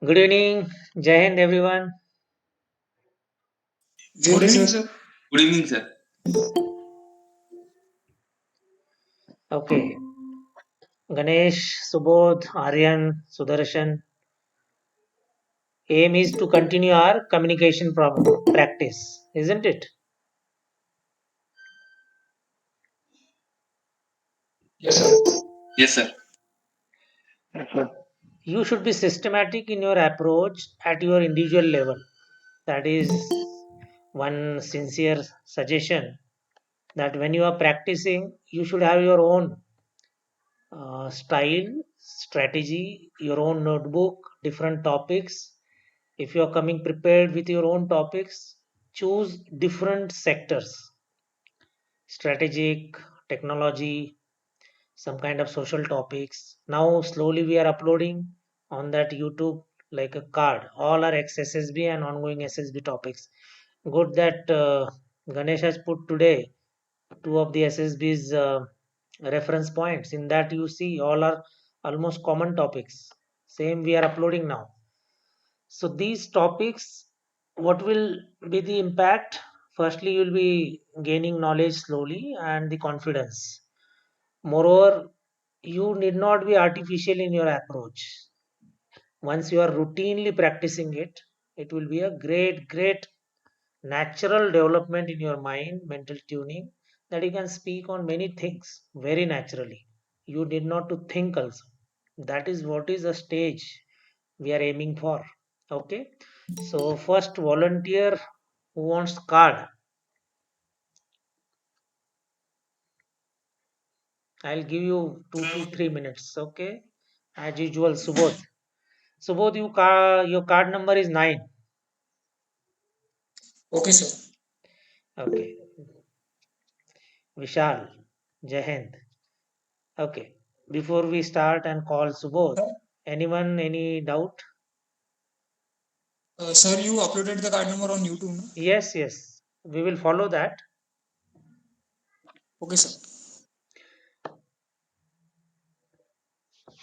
Good evening, Jai Hind everyone. Good evening, sir. Good evening, sir. Okay, Ganesh, Subodh, Aryan, Sudarshan. Aim is to continue our communication practice, isn't it? Yes, sir. Yes, sir. You should be systematic in your approach at your individual level. That is one sincere suggestion that when you are practicing, you should have your own style, strategy, your own notebook, different topics. If you are coming prepared with your own topics, choose different sectors: strategic, technology, some kind of social topics. Now, slowly we are uploading on that YouTube like a card. All are ex-SSB and ongoing SSB topics. Good that Ganesh has put today two of the SSB's reference points. In that, you see all are almost common topics. Same we are uploading now. So these topics, what will be the impact? Firstly, you will be gaining knowledge slowly and the confidence. Moreover, you need not be artificial in your approach. Once you are routinely practicing it, it will be a great natural development in your mind, mental tuning, that you can speak on many things very naturally. You need not to think also. That is what is the stage we are aiming for. Okay. So first volunteer who wants card. I'll give you 2 to 3 minutes. Okay. As usual, Subodh. Subodh, your card number is 9. Okay, sir. Okay. Vishal, Jahend. Okay. Before we start and call Subodh, anyone, any doubt? Sir, you uploaded the card number on YouTube, no? Yes, yes. We will follow that. Okay, sir.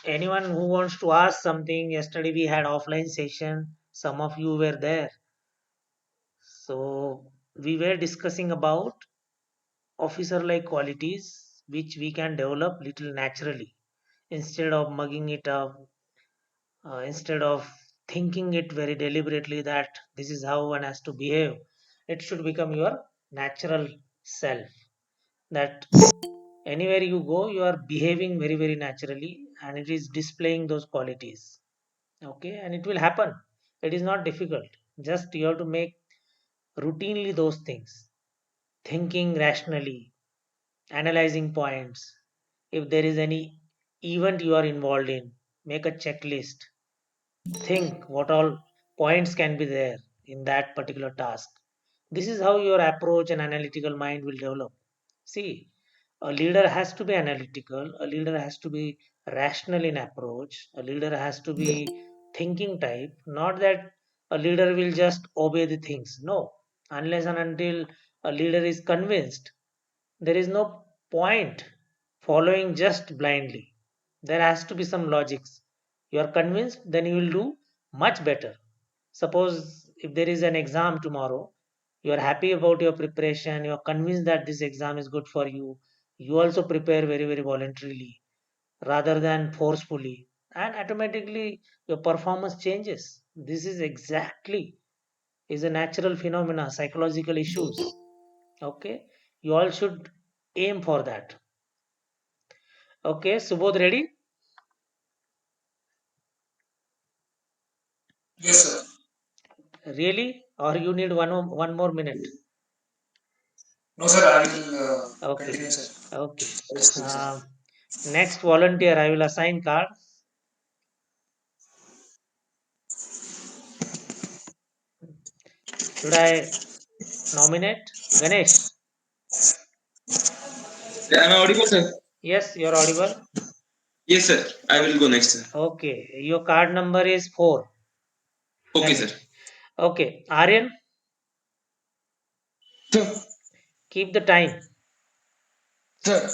Anyone who wants to ask something, yesterday we had offline session. Some of you were there. So we were discussing about officer like qualities which we can develop little naturally instead of mugging it up, instead of thinking it very deliberately that this is how one has to behave. It should become your natural self, that anywhere you go you are behaving very naturally and it is displaying those qualities. Okay, and it will happen. It is not difficult. Just you have to make routinely those things, thinking rationally, analyzing points. If there is any event you are involved in, make a checklist. Think what all points can be there in that particular task. This is how your approach and analytical mind will develop. See, a leader has to be analytical, a leader has to be rational in approach, a leader has to be thinking type, not that a leader will just obey the things. No, unless and until a leader is convinced, there is no point following just blindly. There has to be some logics. You are convinced, then you will do much better. Suppose if there is an exam tomorrow, you are happy about your preparation, you are convinced that this exam is good for you. You also prepare very voluntarily rather than forcefully, and automatically your performance changes. This is exactly is a natural phenomena, psychological issues. Okay, you all should aim for that. Okay, Subodh, ready? Yes, sir. Really? Or you need one more minute? No, sir, I will Okay, continue, sir. okay. I will speak, sir. Um, Next volunteer, I will assign card. Should I nominate Ganesh? Am I audible, sir? Yes, you're audible. Yes, sir. I will go next, sir. Okay, your card number is 4, Okay, sir. Ganesh. Okay, Aryan, Sir, keep the time. sir,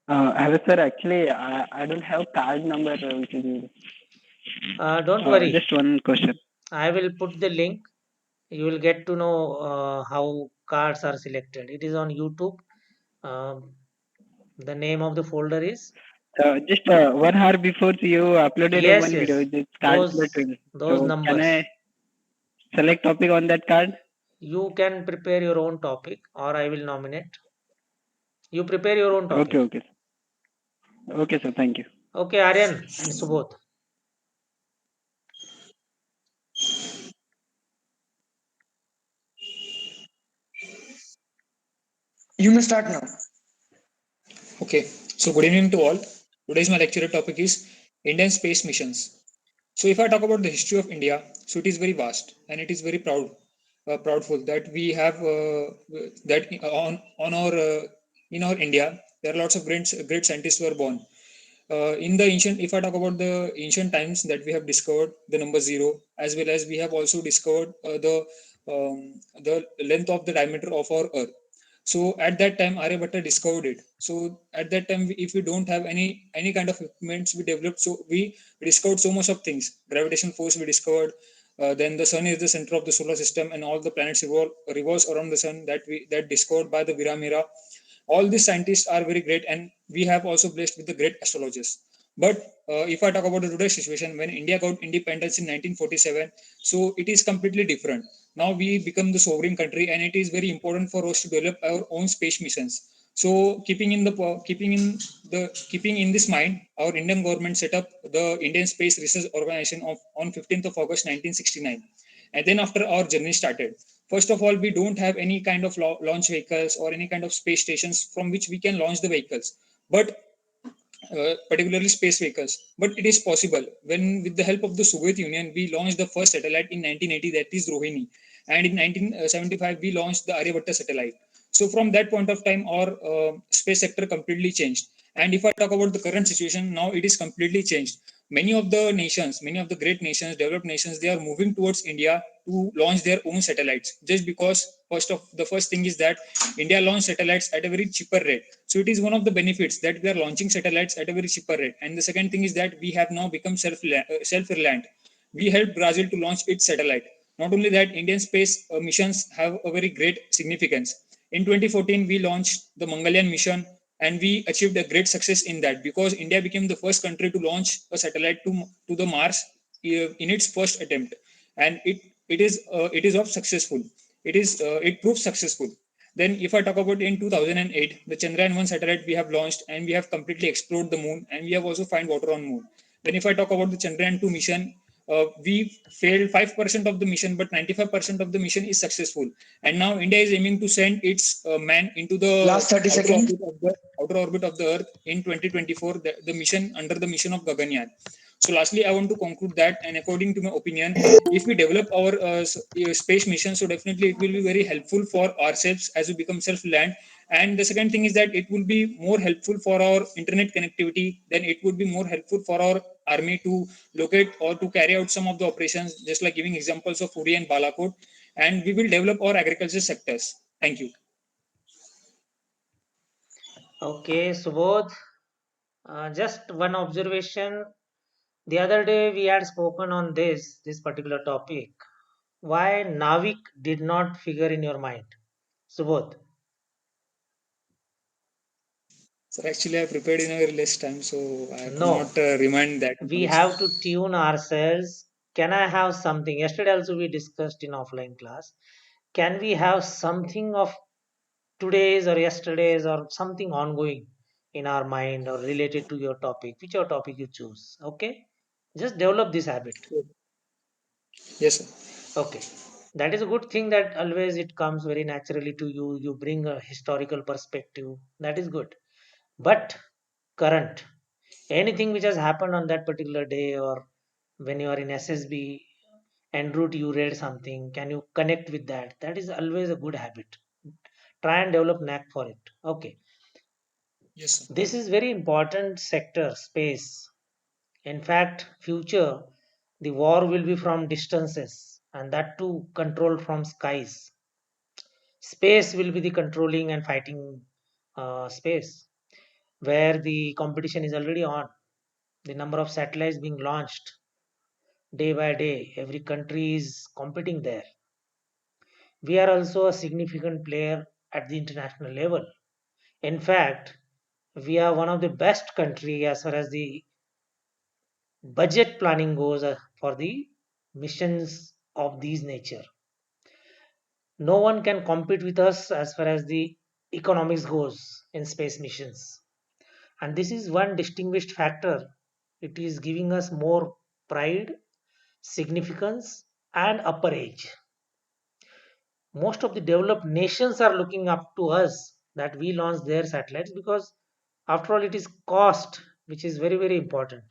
Hello, sir. Actually, I don't have card number which is needed. Don't worry. Just one question. I will put the link. You will get to know how cards are selected. It is on YouTube. Um, the name of the folder is Just 1 hour before you uploaded yes, one video, yes. the card Those selected. those So can numbers. I select topic on that card? You can prepare your own topic, or I will nominate. You prepare your own Okay, topic. okay. Okay, sir. Thank you. Okay, Aryan and Subodh. You may start now. Okay, so good evening to all. Today's my lecture topic is Indian space missions. So if I talk about the history of India, so it is very vast and it is very proudful that we have that on our in our India there are lots of great scientists who are born. In the ancient, if I talk about the ancient times that we have discovered the number zero, as well as we have also discovered the length of the diameter of our Earth. So at that time, Aryabhatta discovered it. So at that time, if we don't have any kind of equipments, we developed. So we discovered so much of things. Gravitational force we discovered. Then the sun is the center of the solar system, and all the planets revolves around the sun. That discovered by the Viramira. All these scientists are very great, and we have also blessed with the great astrologers. But if I talk about the today's situation, when India got independence in 1947, so it is completely different. Now we become the sovereign country, and it is very important for us to develop our own space missions. So keeping in this mind, our Indian government set up the Indian Space Research Organization on 15th of August 1969. And then after our journey started, first of all, we don't have any kind of launch vehicles or any kind of space stations from which we can launch the vehicles. But particularly space vehicles. But it is possible when, with the help of the Soviet Union, we launched the first satellite in 1980, that is Rohini, and in 1975 we launched the Aryabhatta satellite. So from that point of time, our space sector completely changed. And if I talk about the current situation, now it is completely changed. Many of the great nations, developed nations, they are moving towards India to launch their own satellites. Just because the first thing is that India launched satellites at a very cheaper rate. So it is one of the benefits that we are launching satellites at a very cheaper rate. And the second thing is that we have now become self-reliant. We helped Brazil to launch its satellite. Not only that, Indian space missions have a very great significance. In 2014, we launched the Mangalyaan mission, and we achieved a great success in that because India became the first country to launch a satellite to the Mars in its first attempt, and it is of successful. It proved successful. Then, if I talk about in 2008, the Chandrayaan 1 satellite we have launched, and we have completely explored the moon, and we have also found water on moon. Then, if I talk about the Chandrayaan 2 mission, we failed 5% of the mission, but 95% of the mission is successful. And now India is aiming to send its man into the Last 30 seconds. outer orbit of the Earth in 2024. The mission under the mission of Gaganyaan. So, lastly, I want to conclude that, and according to my opinion, if we develop our space mission, so definitely it will be very helpful for ourselves as we become self-reliant. And the second thing is that it will be more helpful for our internet connectivity. Then it would be more helpful for our army to locate or to carry out some of the operations, just like giving examples of Uri and Balakot. And we will develop our agriculture sectors. Thank you. Okay, Subodh. Just one observation. The other day we had spoken on this particular topic. Why Navik did not figure in your mind, Subodh? So actually, I prepared in a very less time, so I could not No, remind that we information. have to tune ourselves. Can I have something? Yesterday also we discussed in offline class. Can we have something of today's or yesterday's or something ongoing in our mind or related to your topic, whichever topic you choose? Okay, just develop this habit. Yes, sir. Okay, that is a good thing that always it comes very naturally to you. You bring a historical perspective. That is good. But current, anything which has happened on that particular day or when you are in SSB en route you read something, can you connect with that? That is always a good habit. Try and develop knack for it. Okay, Yes, sir. this is very important sector, space. In fact, future, the war will be from distances and that too controlled from skies. Space will be the controlling and fighting space. where the competition is already on. The number of satellites being launched day by day, every country is competing there. We are also a significant player at the international level. In fact, we are one of the best country as far as the budget planning goes for the missions of these nature. No one can compete with us as far as the economics goes in space missions. And this is one distinguished factor. It is giving us more pride, significance, and upper edge. Most of the developed nations are looking up to us that we launch their satellites because, after all, it is cost which is very, very important.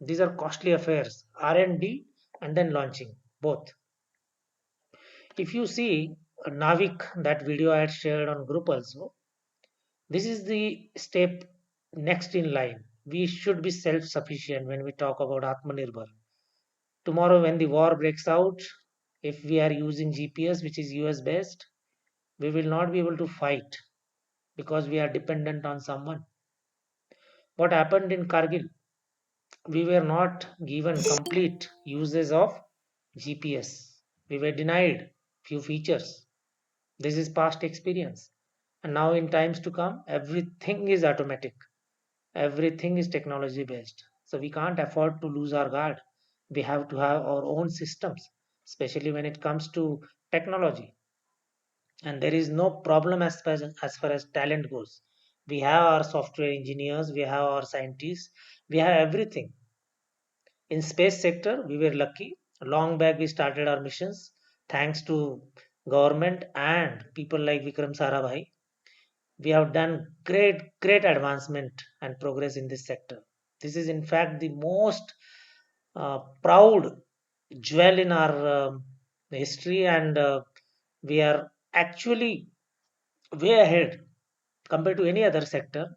These are costly affairs, R&D and then launching both. If you see Navik, that video I had shared on group also, this is the step next in line. We should be self-sufficient when we talk about Atmanirbhar. Tomorrow, when the war breaks out, if we are using GPS, which is US based, we will not be able to fight because we are dependent on someone. What happened in Kargil? We were not given complete uses of GPS. We were denied few features. This is past experience. And now, in times to come, everything is automatic, everything is technology based. So, we can't afford to lose our guard. We have to have our own systems, especially when it comes to technology. And there is no problem as far as talent goes. We have our software engineers, we have our scientists, we have everything. In space sector, we were lucky. Long back we started our missions thanks to government and people like Vikram Sarabhai. We have done great advancement and progress in this sector. This is in fact the most proud jewel in our history, and we are actually way ahead compared to any other sector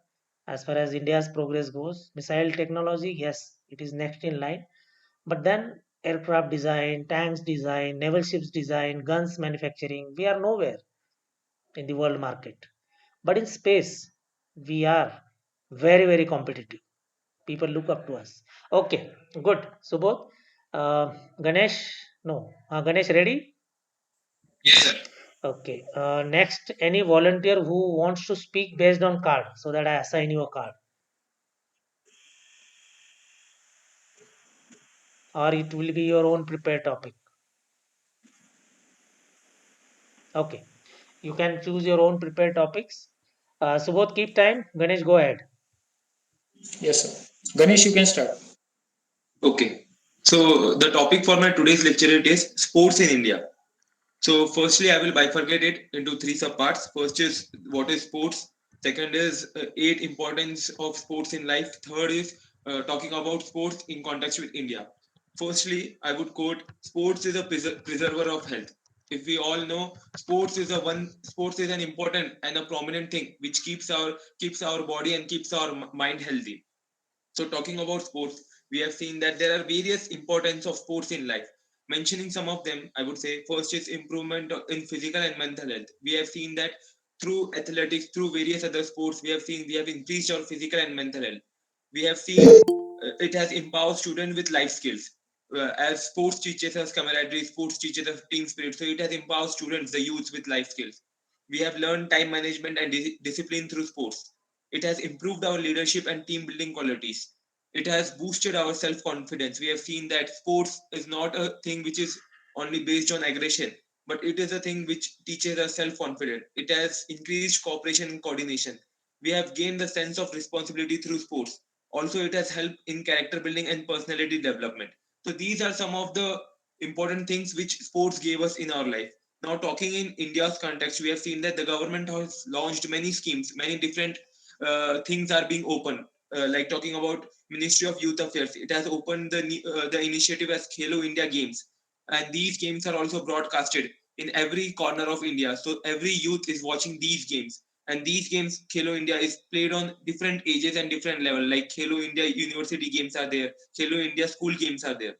as far as India's progress goes. Missile technology, yes, it is next in line, but then aircraft design, tanks design, naval ships design, guns manufacturing, we are nowhere in the world market. But in space, we are very, very competitive. People look up to us. Okay, good. Subodh, Ganesh, no, Ganesh, ready? Yes, sir. Okay. Next, any volunteer who wants to speak based on card, so that I assign you a card, or it will be your own prepared topic. Okay. You can choose your own prepared topics. Subodh, keep time. Ganesh, go ahead. Yes, sir. Ganesh, you can start. Okay. So the topic for my today's lecture is sports in India. So firstly, I will bifurcate it into three subparts. First is what is sports. Second is eight importance of sports in life. Third is talking about sports in context with India. Firstly, I would quote: "Sports is a preserver of health." If we all know, sports is an important and a prominent thing which keeps our body and keeps our mind healthy. So, talking about sports, we have seen that there are various importance of sports in life. Mentioning some of them, I would say first is improvement in physical and mental health. We have seen that through athletics, through various other sports, we have increased our physical and mental health. We have seen it has empowered students with life skills. As sports teaches us camaraderie, sports teaches us team spirit. So it has empowered students, the youth, with life skills. We have learned time management and discipline through sports. It has improved our leadership and team building qualities. It has boosted our self confidence. We have seen that sports is not a thing which is only based on aggression, but it is a thing which teaches us self confidence. It has increased cooperation and coordination. We have gained the sense of responsibility through sports. Also, it has helped in character building and personality development. So, these are some of the important things which sports gave us in our life. Now, talking in India's context, we have seen that the government has launched many schemes, many different things are being opened. Like talking about Ministry of Youth Affairs, it has opened the initiative as Khelo India Games, and these games are also broadcasted in every corner of India. So every youth is watching these games, and these games, Khelo India, is played on different ages and different level. Like Khelo India University games are there, Khelo India school games are there.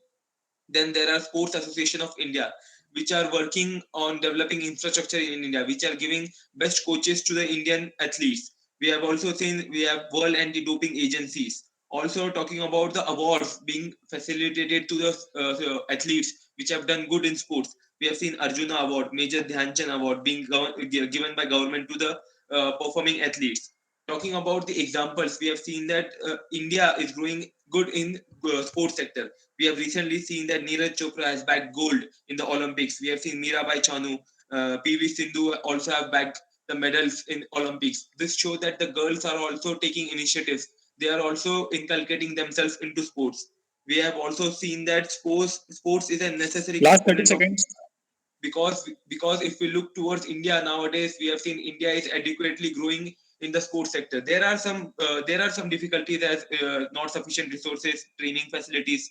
Then there are Sports Association of India, which are working on developing infrastructure in India, which are giving best coaches to the Indian athletes. We have also seen we have World Anti-Doping Agencies also talking about the awards being facilitated to the athletes which have done good in sports. We have seen Arjuna Award, Major Dhyan Chand Award being given by government to the performing athletes. Talking about the examples, we have seen that India is growing good in sports sector. We have recently seen that Neeraj Chopra has bagged gold in the Olympics. We have seen Mirabai Chanu, PV Sindhu also have bagged the medals in Olympics. This shows that the girls are also taking initiatives. They are also inculcating themselves into sports. We have also seen that sports is a necessary Last 30 component of, seconds. because if we look towards India nowadays, we have seen India is adequately growing in the sports sector. There are some difficulties as not sufficient resources, training facilities.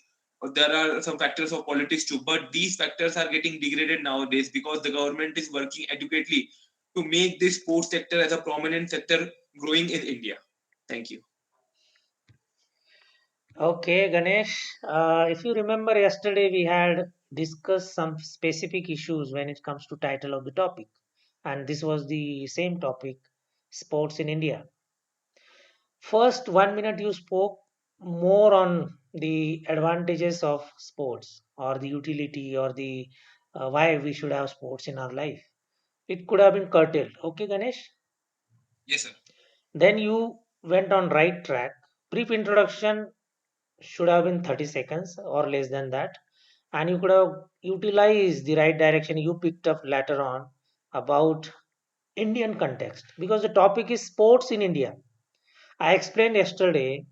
There are some factors of politics too, but these factors are getting degraded nowadays because the government is working adequately to make this sports sector as a prominent sector growing in India. Thank you. Okay, Ganesh. If you remember yesterday, we had discussed some specific issues when it comes to title of the topic, and this was the same topic, sports in India. First 1 minute you spoke more on the advantages of sports or the utility or the why we should have sports in our life. It could have been curtailed. Okay, Ganesh. Yes, sir. Then you went on right track. Brief introduction should have been 30 seconds or less than that, and you could have utilized the right direction you picked up later on about Indian context because the topic is sports in India. I explained yesterday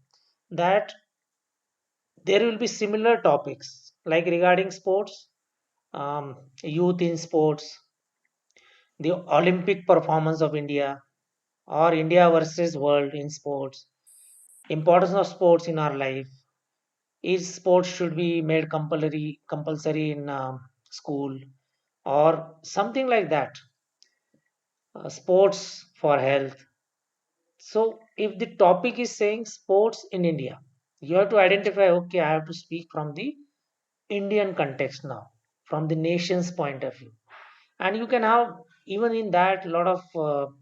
that there will be similar topics like regarding sports, youth in sports, the Olympic performance of India, or India versus world in sports, importance of sports in our life. Is sports should be made compulsory in school or something like that? Sports for health. So, if the topic is saying sports in India, you have to identify. Okay, I have to speak from the Indian context now, from the nation's point of view. And you can have, even in that, a lot of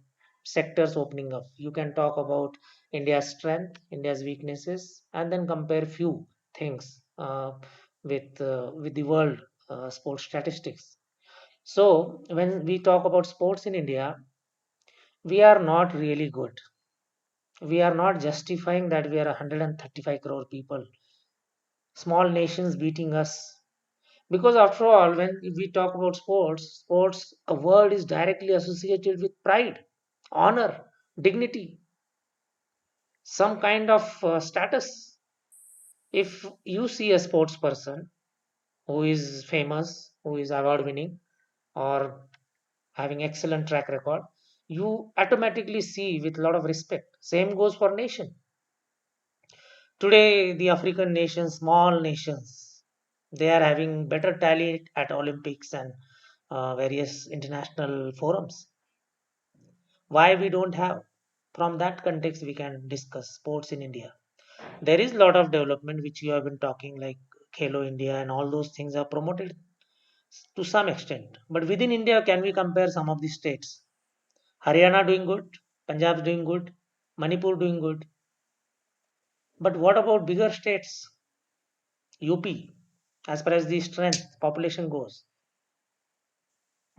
sectors opening up. You can talk about India's strength, India's weaknesses, and then compare few things with the world sports statistics. So when we talk about sports in India, we are not really good. We are not justifying that we are 135 crore people, small nations beating us. Because after all, when we talk about sports, a word is directly associated with pride, honor, dignity, some kind of status. If you see a sports person who is famous, who is award winning, or having excellent track record, you automatically see with a lot of respect. Same goes for nation. Today, the African nations, small nations, they are having better talent at Olympics and various international forums. Why we don't have? From that context, we can discuss sports in India. There is a lot of development which you have been talking, like Khelo India and all those things are promoted to some extent. But within India, can we compare some of the states? Haryana doing good, Punjab doing good, Manipur doing good. But what about bigger states? UP, as far as the strength population goes,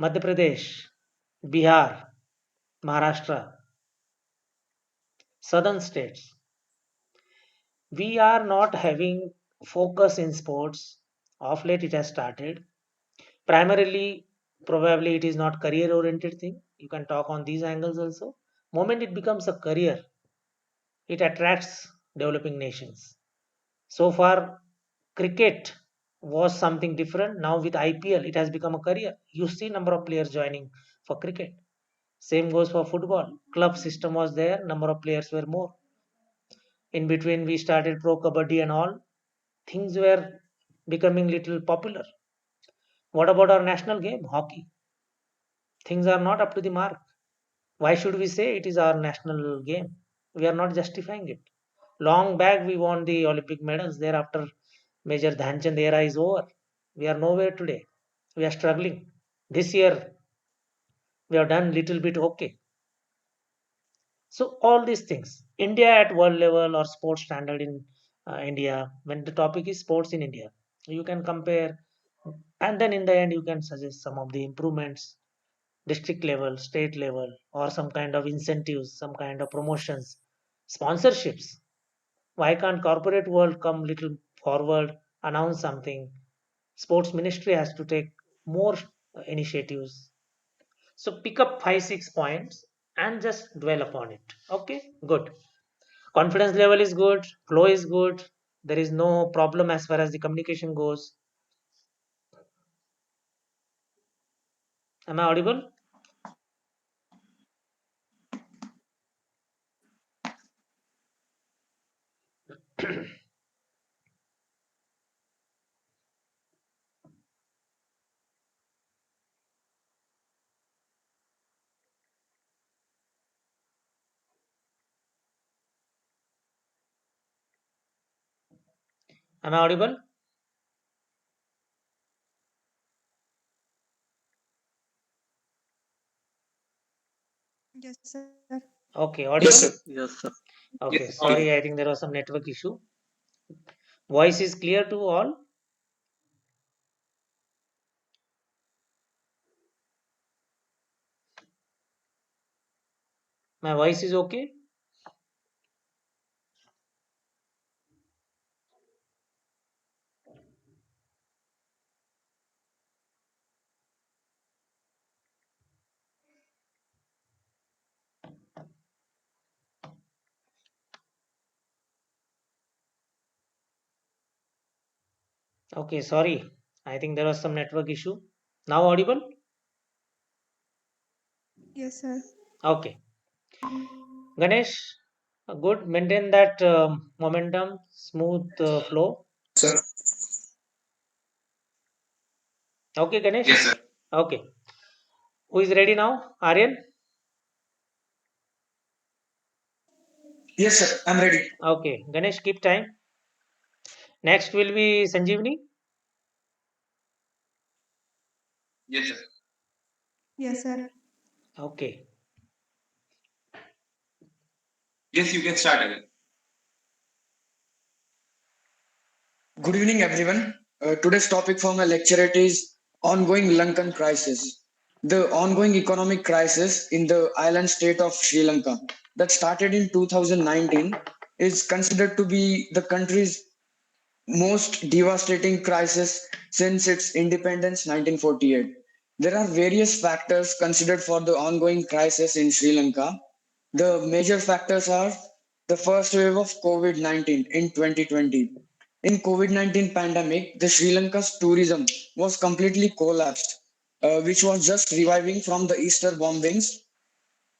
Madhya Pradesh, Bihar, Maharashtra, southern states, we are not having focus in sports. Of late, it has started. Primarily, probably it is not career oriented thing. You can talk on these angles also. Moment it becomes a career, it attracts developing nations. So far, cricket was something different. Now with IPL, it has become a career. You see number of players joining for cricket. Same goes for football. Club system was there, number of players were more. In between, we started pro kabaddi and all. Things were becoming little popular. What about our national game, hockey? Things are not up to the mark. Why should we say it is our national game? We are not justifying it. Long back, we won the Olympic medals. Thereafter, Major Dhyanchand era is over. We are nowhere today. We are struggling. This year, we have done little bit okay. So all these things, India at world level or sports standard in India, when the topic is sports in India, you can compare, and then in the end you can suggest some of the improvements, district level, state level, or some kind of incentives, some kind of promotions, sponsorships. Why can't corporate world come little forward, announce something? Sports ministry has to take more initiatives. So pick up 5 6 points and just dwell upon it. Okay, good. Confidence level is good, flow is good. There is no problem as far as the communication goes. Am I audible? Am I audible? Yes, sir. Okay, Yes, audible? sir. Yes, sir. Okay, Yes, audible. sorry, I think there was some network issue. Voice is clear to all? My voice is okay? Okay, sorry. I think there was some network issue. Now audible? Yes, sir. Okay. Ganesh, good. Maintain that momentum, smooth flow. Sir. Okay, Ganesh? Yes, sir. Okay. Who is ready now? Aryan? Yes, sir. I'm ready. Okay. Ganesh, keep time. Next will be Sanjivani. Yes, sir. Yes, sir. Okay. Yes, you can start again. Good evening, everyone. Today's topic for my lecturate is ongoing Lankan crisis. The ongoing economic crisis in the island state of Sri Lanka that started in 2019 is considered to be the country's most devastating crisis since its independence 1948. There are various factors considered for the ongoing crisis in Sri Lanka. The major factors are the first wave of COVID-19 in 2020. In COVID-19 pandemic, the Sri Lanka's tourism was completely collapsed, which was just reviving from the Easter bombings,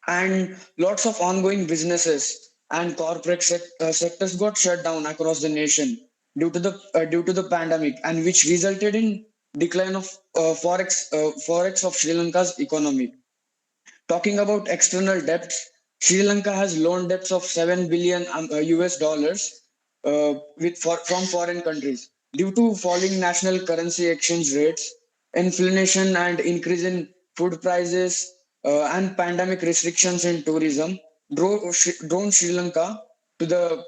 and lots of ongoing businesses and corporate sectors got shut down across the nation due to the pandemic, and which resulted in decline of forex of Sri Lanka's economy. Talking about external debts, Sri Lanka has loan debts of 7 billion US dollars from foreign countries. Due to falling national currency exchange rates, inflation and increase in food prices, and pandemic restrictions in tourism, drove Sri Lanka to the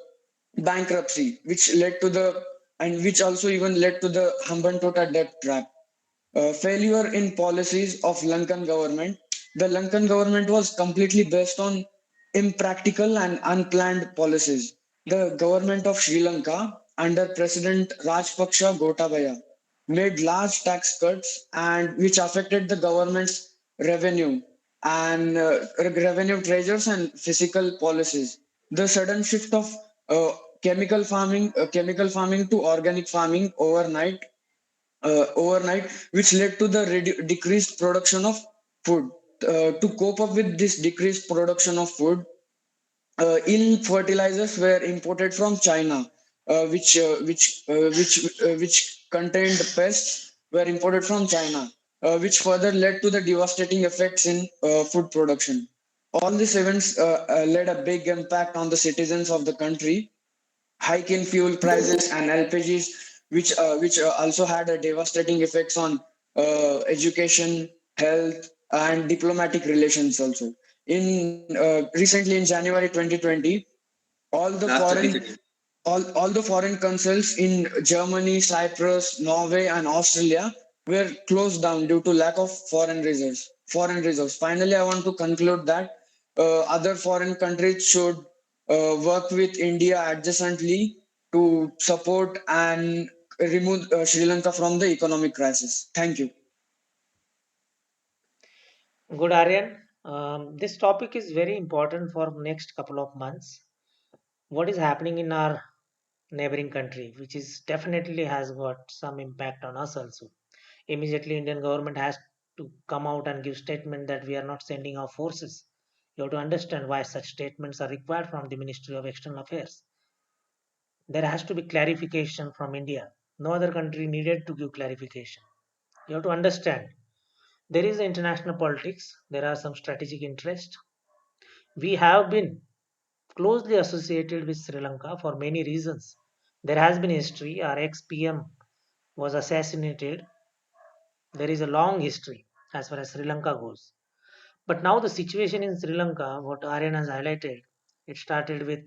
bankruptcy, which led to the and which also even led to the Hambantota debt trap. Failure in policies of Lankan government. The Lankan government was completely based on impractical and unplanned policies. The government of Sri Lanka under President Rajpaksha Gotabaya made large tax cuts and which affected the government's revenue and revenue treasures and fiscal policies. The sudden shift of chemical farming to organic farming overnight, which led to the decreased production of food. To cope up with this decreased production of food, ill fertilizers were imported from China, which contained pests were imported from China, which further led to the devastating effects in food production. All these events led a big impact on the citizens of the country. Hike in fuel prices and LPGs, which also had a devastating effects on education, health, and diplomatic relations also. In recently in January 2020, all the Last 30 foreign seconds. all the foreign consuls in Germany, Cyprus, Norway, and Australia were closed down due to lack of foreign reserves. Foreign reserves. Finally, I want to conclude that other foreign countries should work with India adjacently to support and remove Sri Lanka from the economic crisis. Thank you. Good, Aryan. This topic is very important for next couple of months. What is happening in our neighboring country, which is definitely has got some impact on us also. Immediately, Indian government has to come out and give statement that we are not sending our forces. You have to understand why such statements are required from the Ministry of External Affairs. There has to be clarification from India. No other country needed to give clarification. You have to understand there is international politics, there are some strategic interests. We have been closely associated with Sri Lanka for many reasons. There has been history. Our ex PM was assassinated. There is a long history as far as Sri Lanka goes. But now the situation in Sri Lanka, what Aryan has highlighted, it started with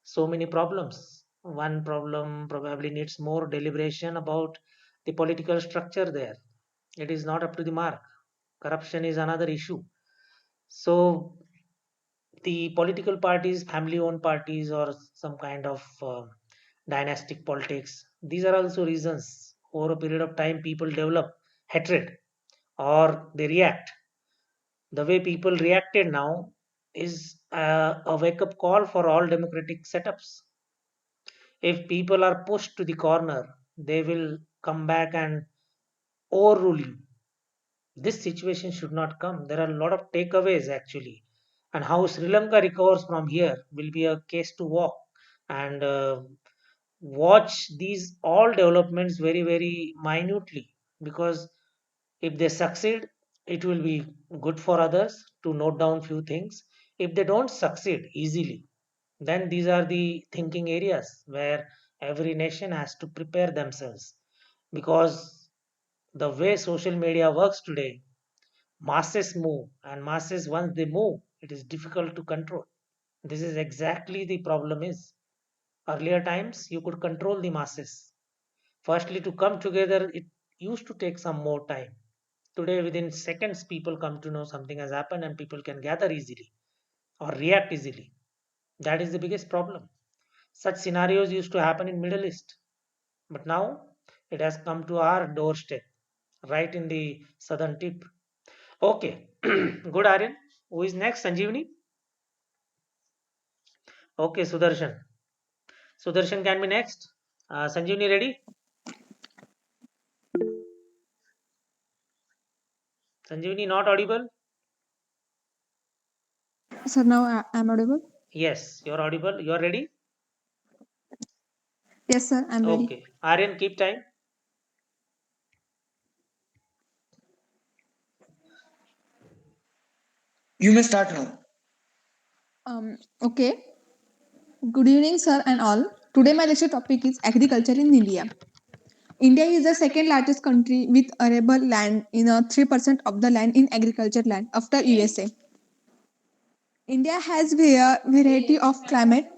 so many problems. One problem probably needs more deliberation about the political structure there. It is not up to the mark. Corruption is another issue. So the political parties, family owned parties, or some kind of dynastic politics, these are also reasons over a period of time people develop hatred or they react. The way people reacted now is a wake up call for all democratic setups. If people are pushed to the corner, they will come back and overrule you. This situation should not come. There are a lot of takeaways actually, and how Sri Lanka recovers from here will be a case to walk and watch these all developments very very minutely, because if they succeed, it will be good for others to note down few things. If they don't succeed easily, then these are the thinking areas where every nation has to prepare themselves, because the way social media works today, masses move, and masses, once they move, it is difficult to control. This is exactly the problem is. Earlier times you could control the masses. Firstly, to come together, it used to take some more time. Today, within seconds, people come to know something has happened and people can gather easily or react easily. That is the biggest problem. Such scenarios used to happen in Middle East, but now it has come to our doorstep, right in the southern tip. Okay, good, Aryan. Who is next? Sanjeevani? Okay, Sudarshan. Sudarshan can be next. Sanjeevani, ready? Sanjeevani, not audible? Sir, now I'm audible. Yes, you're audible. You're ready? Yes, sir, I'm ready. Okay. Aryan, keep time. You may start now. Okay. Good evening, sir, and all. Today, my lecture topic is agriculture in India. India is the second largest country with arable land in 3% of the land in agriculture land after USA. India has a variety of climate.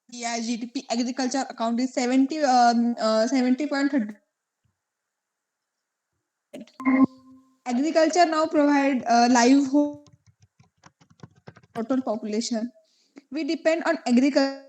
Yeah, GDP agriculture account is 70.30. Agriculture now provide livelihood total population. We depend on agriculture.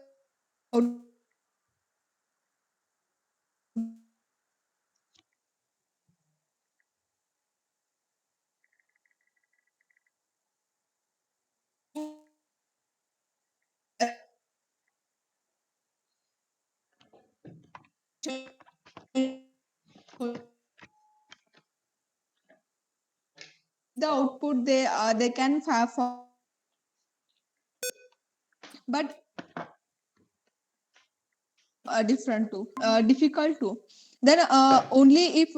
The output they can have for, but different too, difficult too. Then only if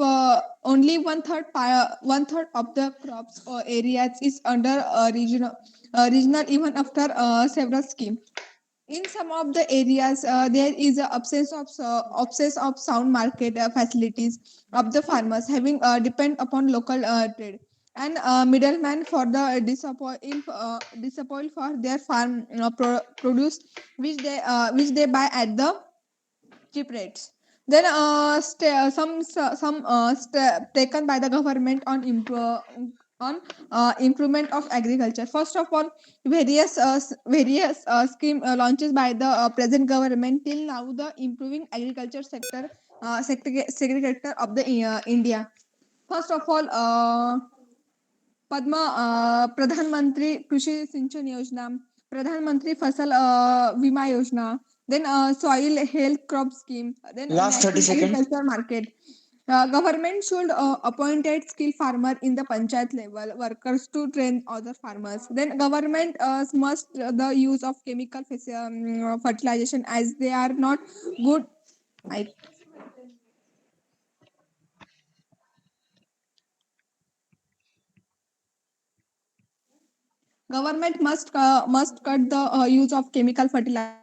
only one third of the crops or areas is under regional even after several schemes. In some of the areas, there is a absence of sound market facilities of the farmers having depend upon local trade and middlemen for the disappoint for their farm produce which they buy at the cheap rates. Then some step taken by the government on improvement of agriculture. First of all, various scheme launches by the present government till now the improving agriculture sector of the India. First of all, Padma प्रधानमंत्री कृषी सिंचन योजना, प्रधानमंत्री फसल विमा योजना, then soil health crop scheme, then Last 30 national seconds. agriculture market. Government should appointed skilled farmer in the panchayat level workers to train other farmers. Then government must the use of chemical fertilization as they are not good. I, government must cut the use of chemical fertilization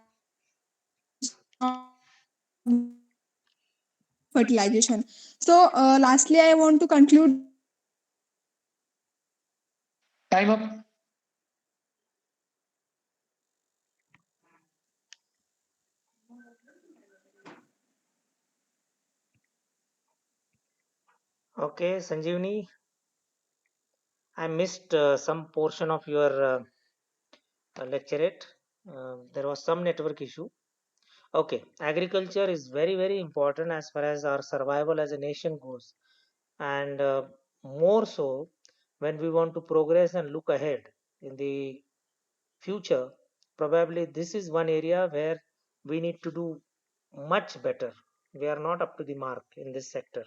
fertilization. So, lastly, I want to conclude Time up. Okay, Sanjivani, I missed some portion of your lecturette. There was some network issue. Okay, agriculture is very, very important as far as our survival as a nation goes, and more so when we want to progress and look ahead in the future. Probably this is one area where we need to do much better. We are not up to the mark in this sector.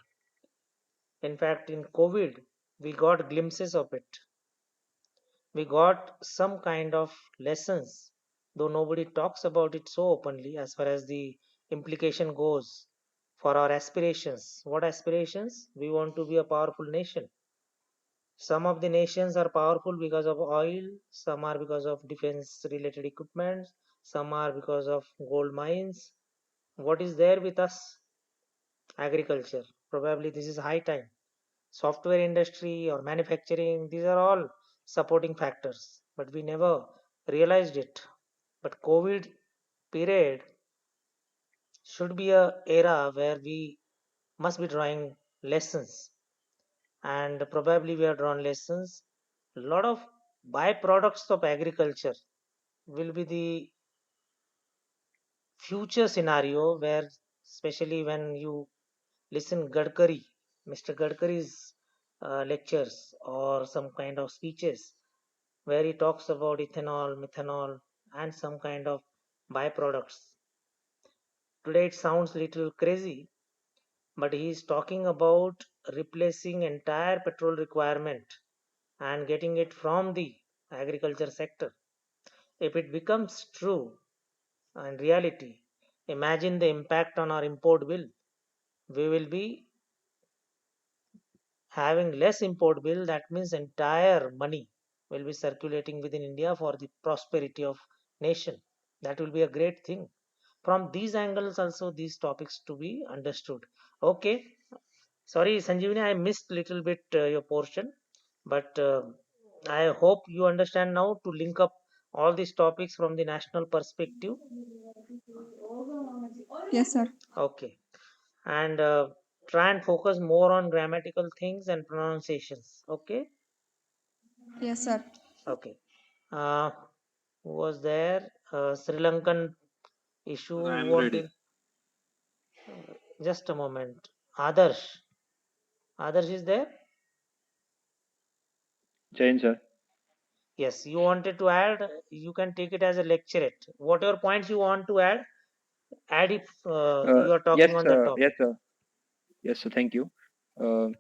In fact, in COVID, we got glimpses of it. We got some kind of lessons, though nobody talks about it so openly as far as the implication goes for our aspirations. What aspirations? We want to be a powerful nation. Some of the nations are powerful because of oil, some are because of defense related equipment, some are because of gold mines. What is there with us? Agriculture. Probably this is high time. Software industry or manufacturing, these are all supporting factors, but we never realized it. But COVID period should be a era where we must be drawing lessons, and probably we have drawn lessons. A lot of byproducts of agriculture will be the future scenario where, especially when you listen Gadkari, Mr. Gadkari's lectures or some kind of speeches where he talks about ethanol, methanol, and some kind of byproducts. Today it sounds little crazy, but he is talking about replacing entire petrol requirement and getting it from the agriculture sector. If it becomes true and reality, imagine the impact on our import bill. We will be having less import bill. That means entire money will be circulating within India for the prosperity of nation. That will be a great thing. From these angles also these topics to be understood. Okay, sorry Sanjeevani, I missed little bit your portion, but I hope you understand now to link up all these topics from the national perspective. yes, sir. Okay, and try and focus more on grammatical things and pronunciations. Okay. Yes, sir. Okay. uh, who was there? Sri Lankan issue I'm ready. wanted. Just a moment. Adarsh is there? Jain, sir. Yes, you wanted to add. You can take it as a lecturette. Whatever points you want to add, add if you are Yes, talking on that sir. Yes, topic. sir. Yes, sir. Thank you.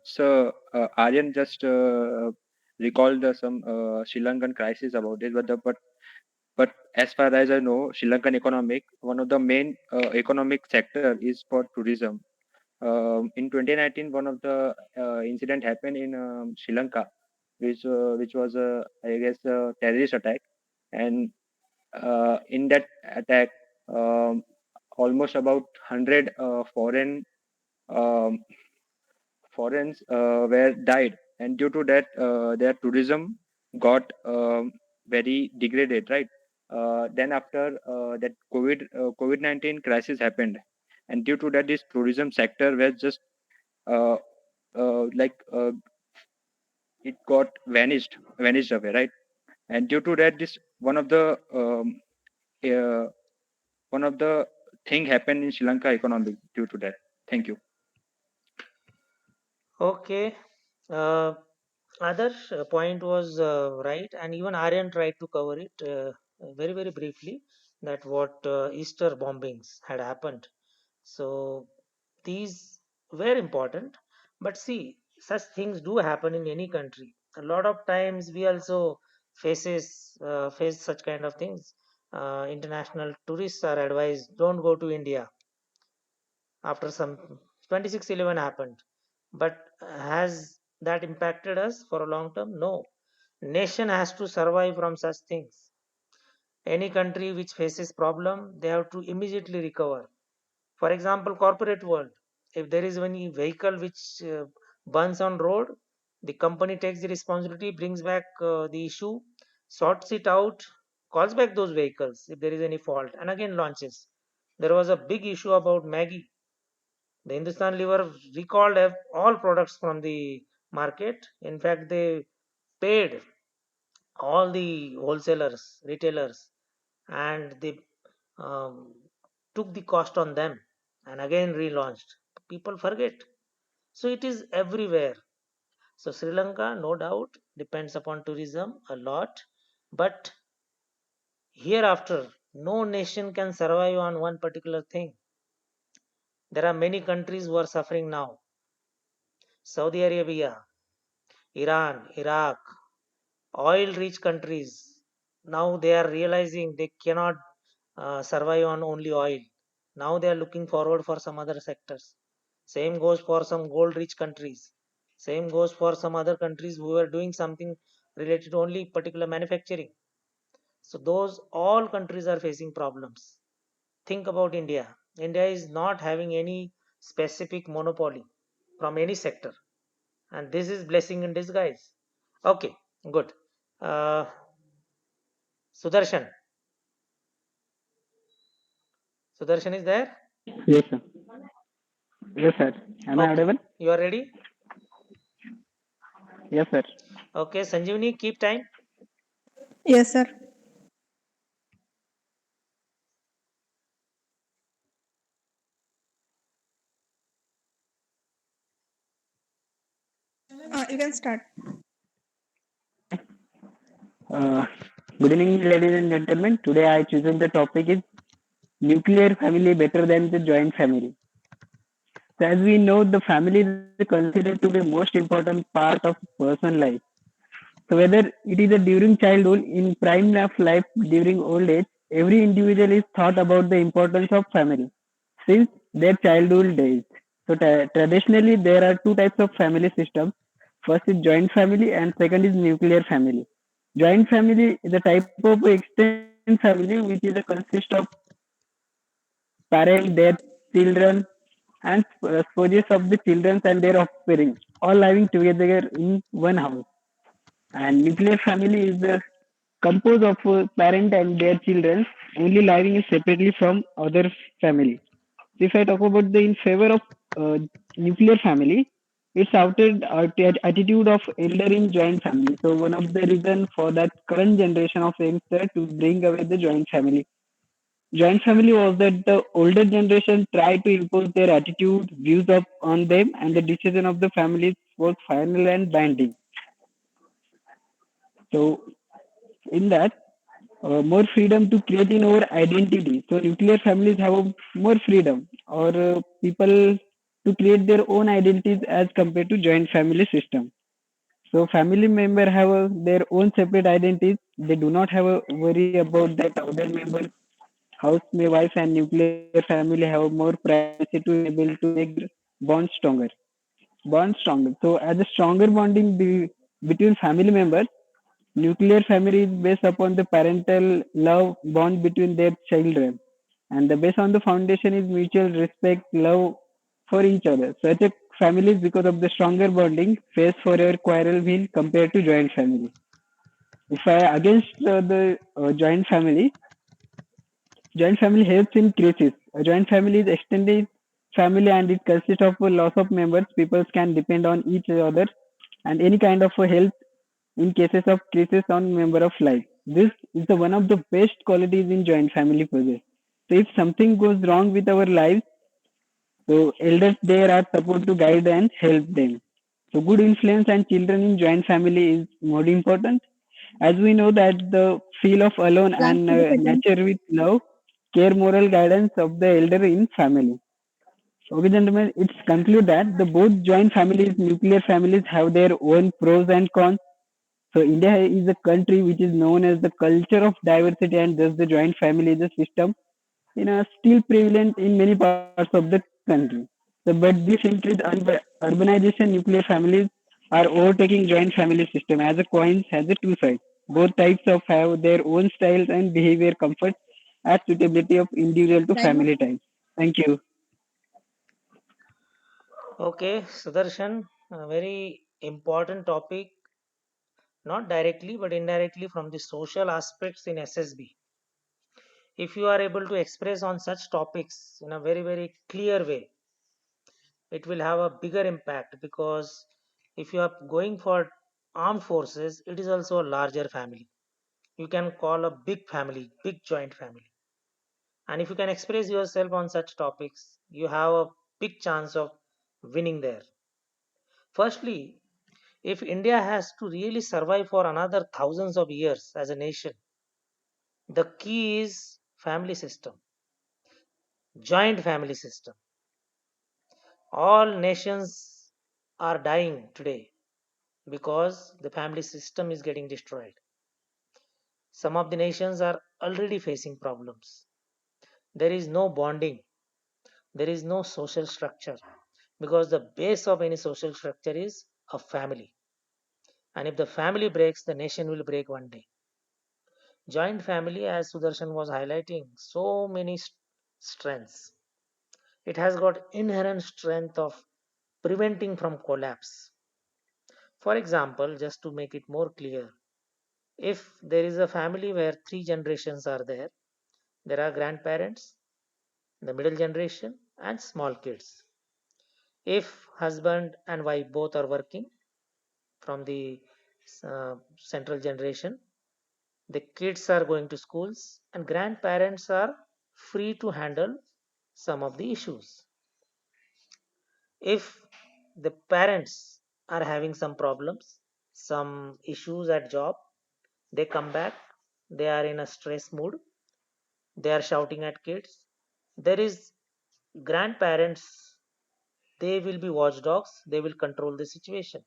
So, Aryan just recalled some Sri Lankan crisis about it, but But as far as I know, Sri Lankan economic, one of the main economic sector is for tourism. In 2019, one of the incident happened in Sri Lanka, which was I guess a terrorist attack, and in that attack, um, almost about 100 um, foreigners were died, and due to that, their tourism got very degraded, right? Then after that COVID-19 crisis happened, and due to that, this tourism sector was just uh, like it got vanished away, right? And due to that, this uh, one of the thing happened in Sri Lanka economy due to that. Thank you. Okay. Uh, Others point was right, and even Aryan tried to cover it very very briefly, that what Easter bombings had happened. So these were important, but see, such things do happen in any country. A lot of times we also face such kind of things. International tourists are advised don't go to India after some 26/11 happened. But has that impacted us for a long term? No. Nation has to survive from such things. Any country which faces problem, they have to immediately recover. For example, corporate world. If there is any vehicle which burns on road, the company takes the responsibility, brings back the issue, sorts it out, calls back those vehicles if there is any fault, and again launches. There was a big issue about Maggie. The Hindustan Lever recalled all products from the market. In fact, they paid all the wholesalers, retailers, and they um, took the cost on them and again relaunched. People forget. So it is everywhere. So Sri Lanka, no doubt, depends upon tourism a lot. But hereafter, no nation can survive on one particular thing. There are many countries who are suffering now. Saudi Arabia, Iran, Iraq, oil rich countries. Now they are realizing they cannot survive on only oil. Now they are looking forward for some other sectors. Same goes for some gold rich countries. Same goes for some other countries who are doing something related to only particular manufacturing. So those all countries are facing problems. Think about India. India is not having any specific monopoly from any sector, and this is blessing in disguise. Okay, good. Uh, Sudarshan. Sudarshan is there? Yes, sir. Yes, sir. Am I Okay. audible? You are ready? Yes, sir. Okay, Sanjivani, keep time. Yes, sir. You can start. Uh, Good evening, ladies and gentlemen. Today I chosen the topic is nuclear family better than the joint family. So as we know, the family is considered to be most important part of personal life. So whether it is a during childhood, in prime of life, during old age, every individual is thought about the importance of family since their childhood days. So traditionally, there are two types of family systems. First is joint family and second is nuclear family. Joint family is a type of extended family which is a consist of parents, their children, and spouses of the children and their offspring, all living together in one house. And nuclear family is the composed of parent and their children only living separately from other family. If I talk about the in favor of uh, nuclear family, it's outed attitude of elder in joint family. So one of the reason for that current generation of youngster to bring away the joint family. Joint family was that the older generation tried to impose their attitude, views up on them, and the decision of the families was final and binding. So in that, more freedom to create in our identity. So nuclear families have more freedom or people to create their own identities as compared to joint family system. So family member have their own separate identities they do not have a worry about that other member. House may wife and nuclear family have more privacy to enable to make their bond stronger. Bond stronger. So as a stronger bonding between family members, nuclear family is based upon the parental love bond between their children. And the based on the foundation is mutual respect, love for each other. Such a families, because of the stronger bonding, face forever quarrel will compared to joint family. If I against the joint family helps in crisis. A joint family is extended family and it consists of a lot of members. People can depend on each other and any kind of a help in cases of crisis on member of life. This is the one of the best qualities in joint family possess. So if something goes wrong with our lives, so elders there are supposed to guide and help them. So good influence and children in joint family is more important. As we know that the feel of alone Last and 30 seconds. nature with love, care, moral guidance of the elder in family. Okay, gentlemen, it's conclude that the both joint families, nuclear families have their own pros and cons. So India is a country which is known as the culture of diversity, and thus the joint family is a system still prevalent in many parts of the country. So, but this increased urbanization, nuclear families are overtaking joint family system as a coin has a two sides. Both types of have their own styles and behavior comfort and suitability of individual to Time family up. types. Thank you. Okay, Sudarshan, a very important topic, not directly but indirectly from the social aspects in SSB. If you are able to express on such topics in a very, very clear way, it will have a bigger impact because if you are going for armed forces, it is also a larger family. You can call a big family, big joint family. And if you can express yourself on such topics, you have a big chance of winning there. Firstly, if India has to really survive for another thousands of years as a nation, the key is family system, joint family system. All nations are dying today because the family system is getting destroyed. Some of the nations are already facing problems. There is no bonding, there is no social structure because the base of any social structure is a family. And if the family breaks, the nation will break one day. Joint family, as Sudarshan was highlighting, so many strengths. It has got inherent strength of preventing from collapse. For example, just to make it more clear, if there is a family where three generations are there, there are grandparents, the middle generation, and small kids. If husband and wife both are working from the central generation, the kids are going to schools, and grandparents are free to handle some of the issues. If the parents are having some problems, some issues at job, they come back, they are in a stress mood, they are shouting at kids. There is grandparents, they will be watchdogs, they will control the situation.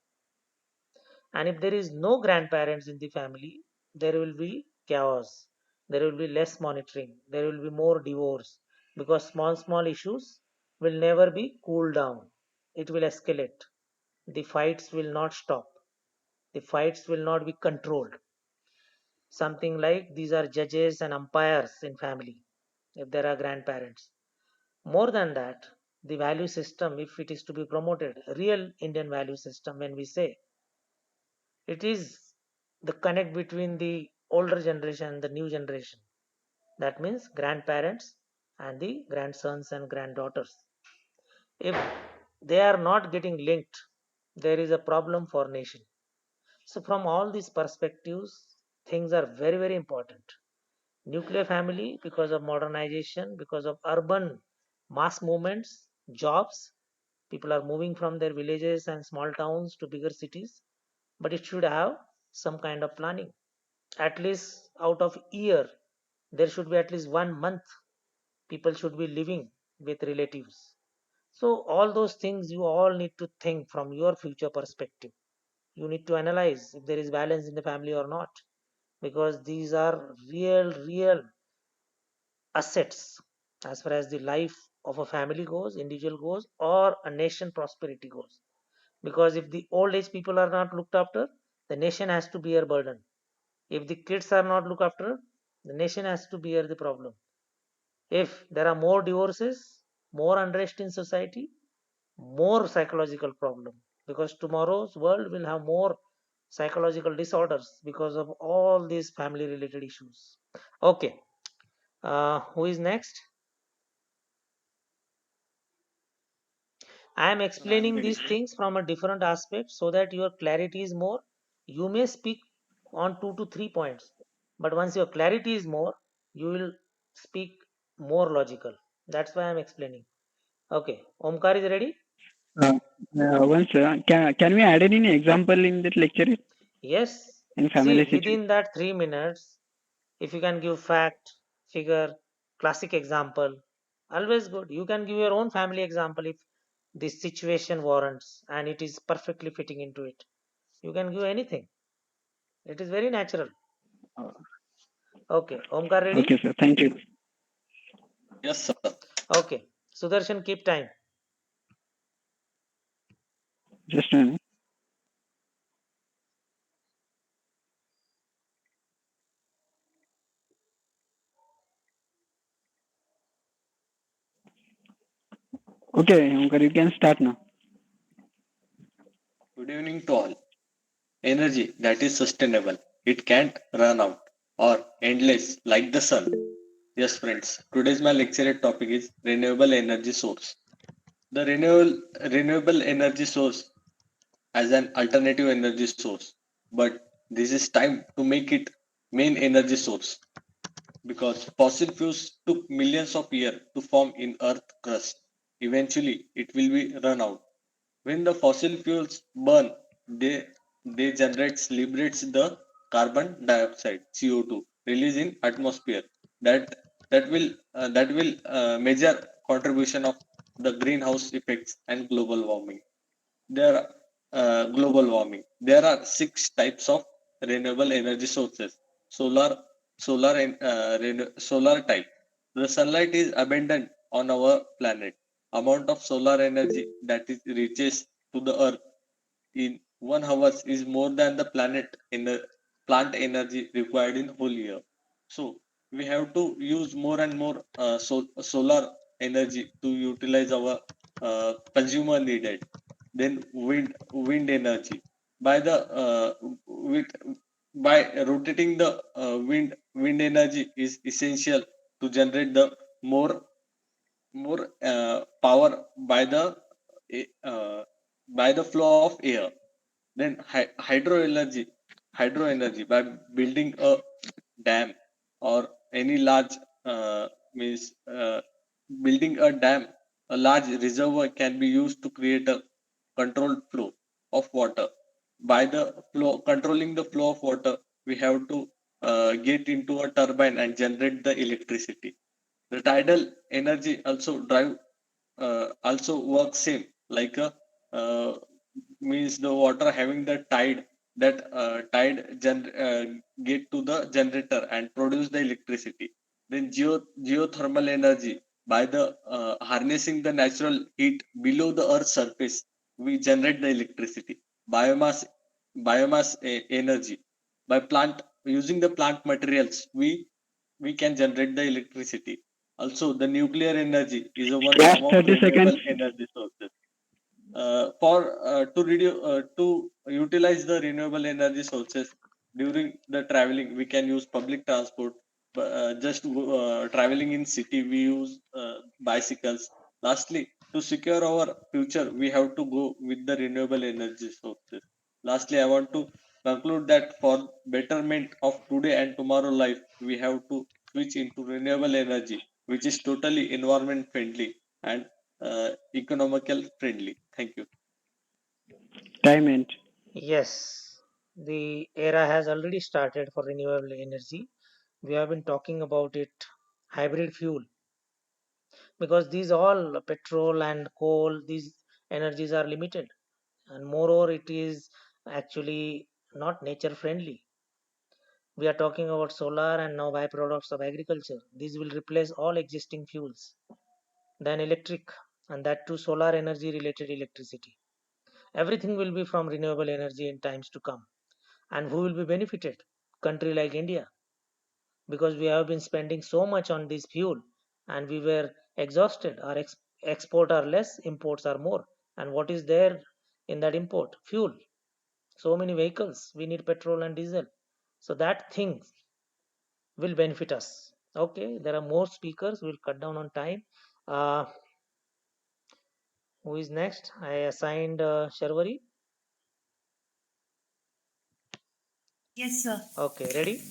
And if there is no grandparents in the family, there will be chaos. There will be less monitoring. There will be more divorce because small issues will never be cooled down. It will escalate. The fights will not stop. The fights will not be controlled. Something like these are judges and umpires in family if there are grandparents. More than that, the value system, if it is to be promoted, real Indian value system, when we say it is the connect between the older generation and the new generation. That means grandparents and the grandsons and granddaughters. If they are not getting linked, there is a problem for nation. So from all these perspectives, things are very, very important. Nuclear family, because of modernization, because of urban mass movements, jobs, people are moving from their villages and small towns to bigger cities, but it should have some kind of planning. At least out of year, there should be at least 1 month people should be living with relatives. So all those things you all need to think from your future perspective. You need to analyze if there is balance in the family or not. because these are real assets as far as the life of a family goes, individual goes, or a nation prosperity goes. Because if the old age people are not looked after, the nation has to bear burden. If the kids are not looked after, the nation has to bear the problem. If there are more divorces, more unrest in society, more psychological problem, because tomorrow's world will have more psychological disorders because of all these family related issues. Okay, who is next? I am I'm explaining ready. these things from a different aspect so that your clarity is more. You may speak on 2 to 3 points, but once your clarity is more, you will speak more logical. That's why I'm explaining. Okay, Omkar is ready? Uh, once, can we add any example in that lecture Yes. in See, family situation? within that 3 minutes, if you can give fact, figure, classic example, always good. You can give your own family example if this situation warrants and it is perfectly fitting into it. You can give anything. It is very natural. Uh, Okay, Omkar okay, ready? sir. Thank you. Yes, sir. Okay, Sudarshan, keep time. Just a minute. Okay, Omkar, you can start now. Good evening to all. Energy that is sustainable. It can't run out or endless like the sun. Yes, friends. Today's my lecture topic is renewable energy source. The renewable energy source as an alternative energy source. But this is time to make it main energy source because fossil fuels took millions of years to form in earth crust. Eventually it will be run out. When the fossil fuels burn, they liberates the carbon dioxide (CO2) released in atmosphere. That that will major contribution of the greenhouse effects and global warming. There are global warming. There are six types of renewable energy sources. Solar, solar type. The sunlight is abundant on our planet. Amount of solar energy that is reaches to the earth in 1 hour is more than the plant energy required in whole year. So we have to use more and more solar energy to utilize our consumer needed. Then wind energy by the with by rotating the wind energy is essential to generate the more power uh, by the flow of air. Then hydro energy by building a dam or any large means building a dam, a large reservoir can be used to create a controlled flow of water. By the flow controlling the flow of water, we have to get into a turbine and generate the electricity. The tidal energy also works same like a uh, means the water having the tide, that get to the generator and produce the electricity. Then geothermal energy by the harnessing the natural heat below the earth's surface, we generate the electricity. Biomass energy by plant using the plant materials, we can generate the electricity. Also, the nuclear energy is a one Last form of 30 seconds. renewable energy sources. For to utilize the renewable energy sources during the traveling, we can use public transport. But just traveling in city, we use bicycles. Lastly, to secure our future, we have to go with the renewable energy sources. Lastly, I want to conclude that for betterment of today and tomorrow life, we have to switch into renewable energy, which is totally environment friendly and economical friendly. Thank you. Time end. Yes, the era has already started for renewable energy. We have been talking about it, hybrid fuel, because these all petrol and coal, these energies are limited, and moreover, it is actually not nature friendly. We are talking about solar and now byproducts of agriculture. These will replace all existing fuels. Then electric, and that too solar energy related electricity. Everything will be from renewable energy in times to come. And who will be benefited? Country like India, because we have been spending so much on this fuel and we were exhausted. Our export are less, imports are more. And what is there in that import? Fuel. So many vehicles, we need petrol and diesel. So that thing will benefit us. Okay, there are more speakers. We'll cut down on time. Uh, who is next? I assigned Sharvari. Yes, sir. Okay, ready?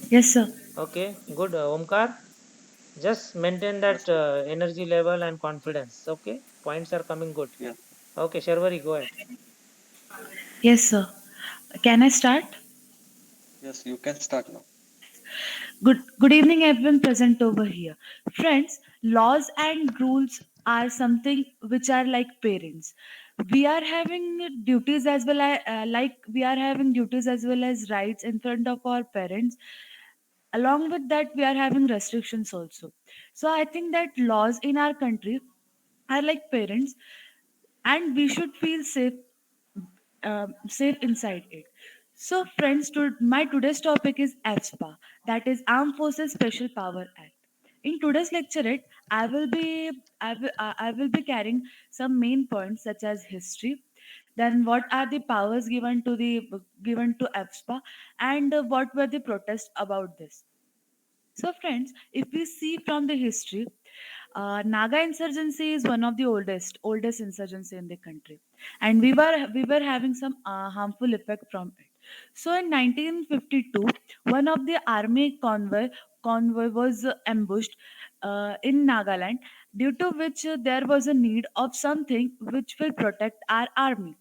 Yes, sir. Okay, good. Omkar, just maintain Yes, that sir. energy level and confidence. Okay, points are coming good. Yes. Okay, Sharvari, go ahead. Yes, sir. Can I start? Yes, you can start now. Good evening, everyone present over here. Friends, laws and rules are something which are like parents. We are having duties as well as like we are having duties as well as rights in front of our parents. Along with that, we are having restrictions also. So I think that laws in our country are like parents, and we should feel safe inside it. So, friends, my today's topic is AFSPA, that is Armed Forces Special Power Act. In today's lecturette, I will be carrying some main points such as history, then what are the powers given to AFSPA, and what were the protests about this. So, friends, if we see from the history, Naga insurgency is one of the oldest insurgency in the country, and we were having some harmful effect from it. So, in 1952, one of the army convoy was ambushed in Nagaland, due to which there was a need of something which will protect our army.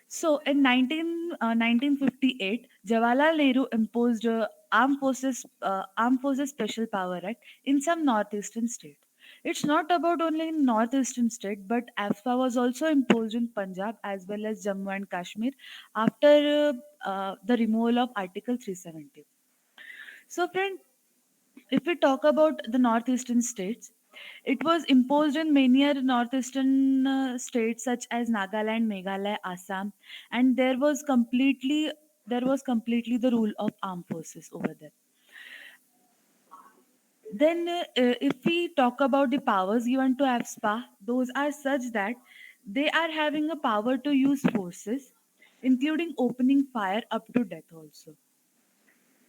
So in 1958, Jawaharlal Nehru imposed Armed Forces Special Power Act in some northeastern state. It's not about only in northeastern state, but AFSPA was also imposed in Punjab as well as Jammu and Kashmir after the removal of Article 370. So, friend, if we talk about the northeastern states, it was imposed in many other northeastern states such as Nagaland, Meghalaya, Assam, and there was completely the rule of armed forces over there. Then, if we talk about the powers given to AFSPA, those are such that they are having a power to use forces, including opening fire up to death also.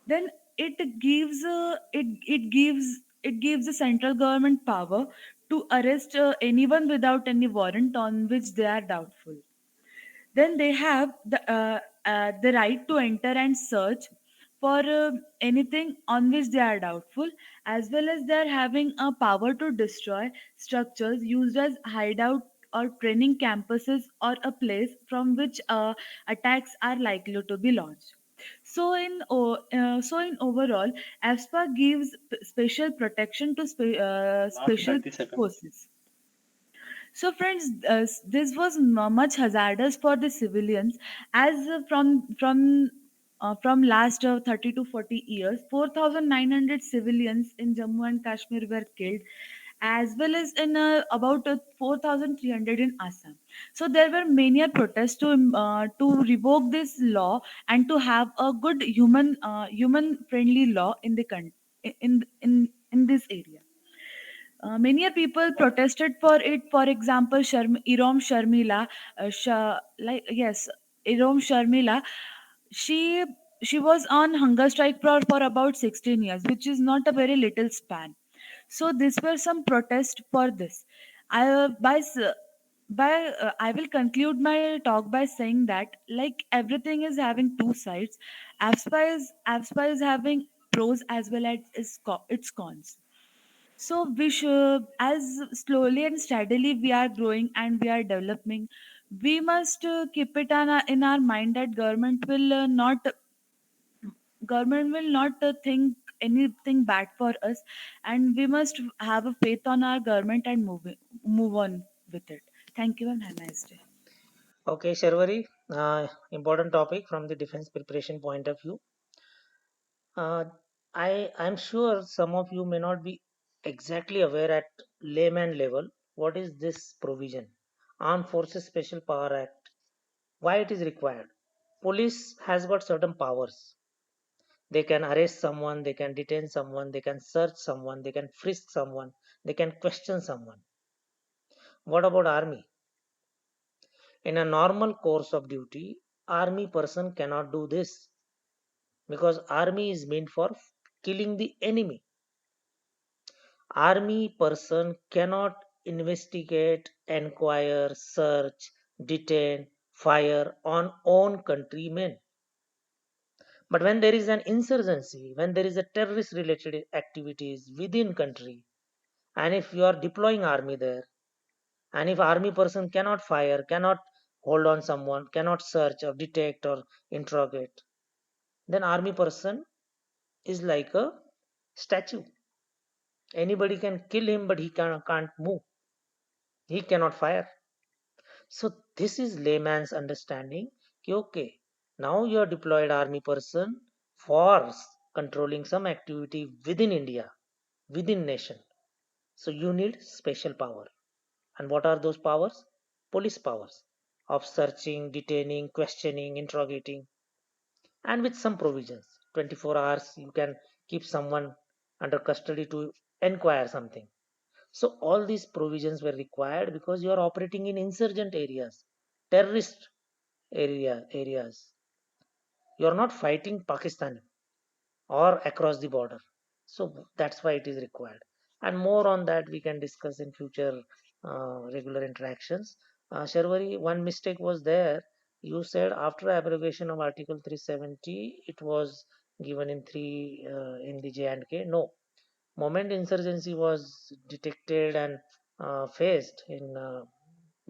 Then it gives the central government power to arrest anyone without any warrant on which they are doubtful. Then they have the right to enter and search for anything on which they are doubtful, as well as they are having a power to destroy structures used as hideout or training campuses or a place from which attacks are likely to be launched. So in overall, AFSPA gives special protection to Last special 30 seconds. forces. So, friends, this was much hazardous for the civilians, as from last 30 to 40 years, 4,900 civilians in Jammu and Kashmir were killed, as well as in about 4,300 in Assam. So there were many protests to revoke this law and to have a good human friendly law in the country in this area. Many people protested for it. For example, Irom Sharmila, Irom Sharmila, she she was on hunger strike for about 16 years, which is not a very little span. So these were some protests for this. I by s- by I will conclude my talk by saying that like everything is having two sides. AFSPA is having pros as well as its cons. So we should, as slowly and steadily we are growing and we are developing, we must keep it in our mind that government will not think anything bad for us, and we must have a faith on our government and move on with it. Thank you and have a nice day. Okay, Sharvari, important topic from the defense preparation point of view. Uh, I'm sure some of you may not be exactly aware at layman level what is this provision. Armed Forces Special Power Act. Why it is required? Police has got certain powers. They can arrest someone, they can detain someone, they can search someone, they can frisk someone, they can question someone. What about army? In a normal course of duty, army person cannot do this because army is meant for killing the enemy. Army person cannot investigate, enquire, search, detain, fire on own countrymen. But when there is an insurgency, when there is a terrorist related activities within country, and if you are deploying army there, and if army person cannot fire, cannot hold on someone, cannot search or detect or interrogate, then army person is like a statue. Anybody can kill him, but he can't move. He cannot fire. So this is layman's understanding. कि, okay, now you are deployed army person for controlling some activity within India, within nation. So you need special power. And what are those powers? Police powers of searching, detaining, questioning, interrogating, and with some provisions. 24 hours you can keep someone under custody to enquire something. So all these provisions were required because you are operating in insurgent areas, terrorist areas. You are not fighting Pakistan or across the border. So that's why it is required. And more on that we can discuss in future regular interactions. Sharvari, one mistake was there. You said after abrogation of Article 370, it was given in three in the J&K. No, moment insurgency was detected and faced in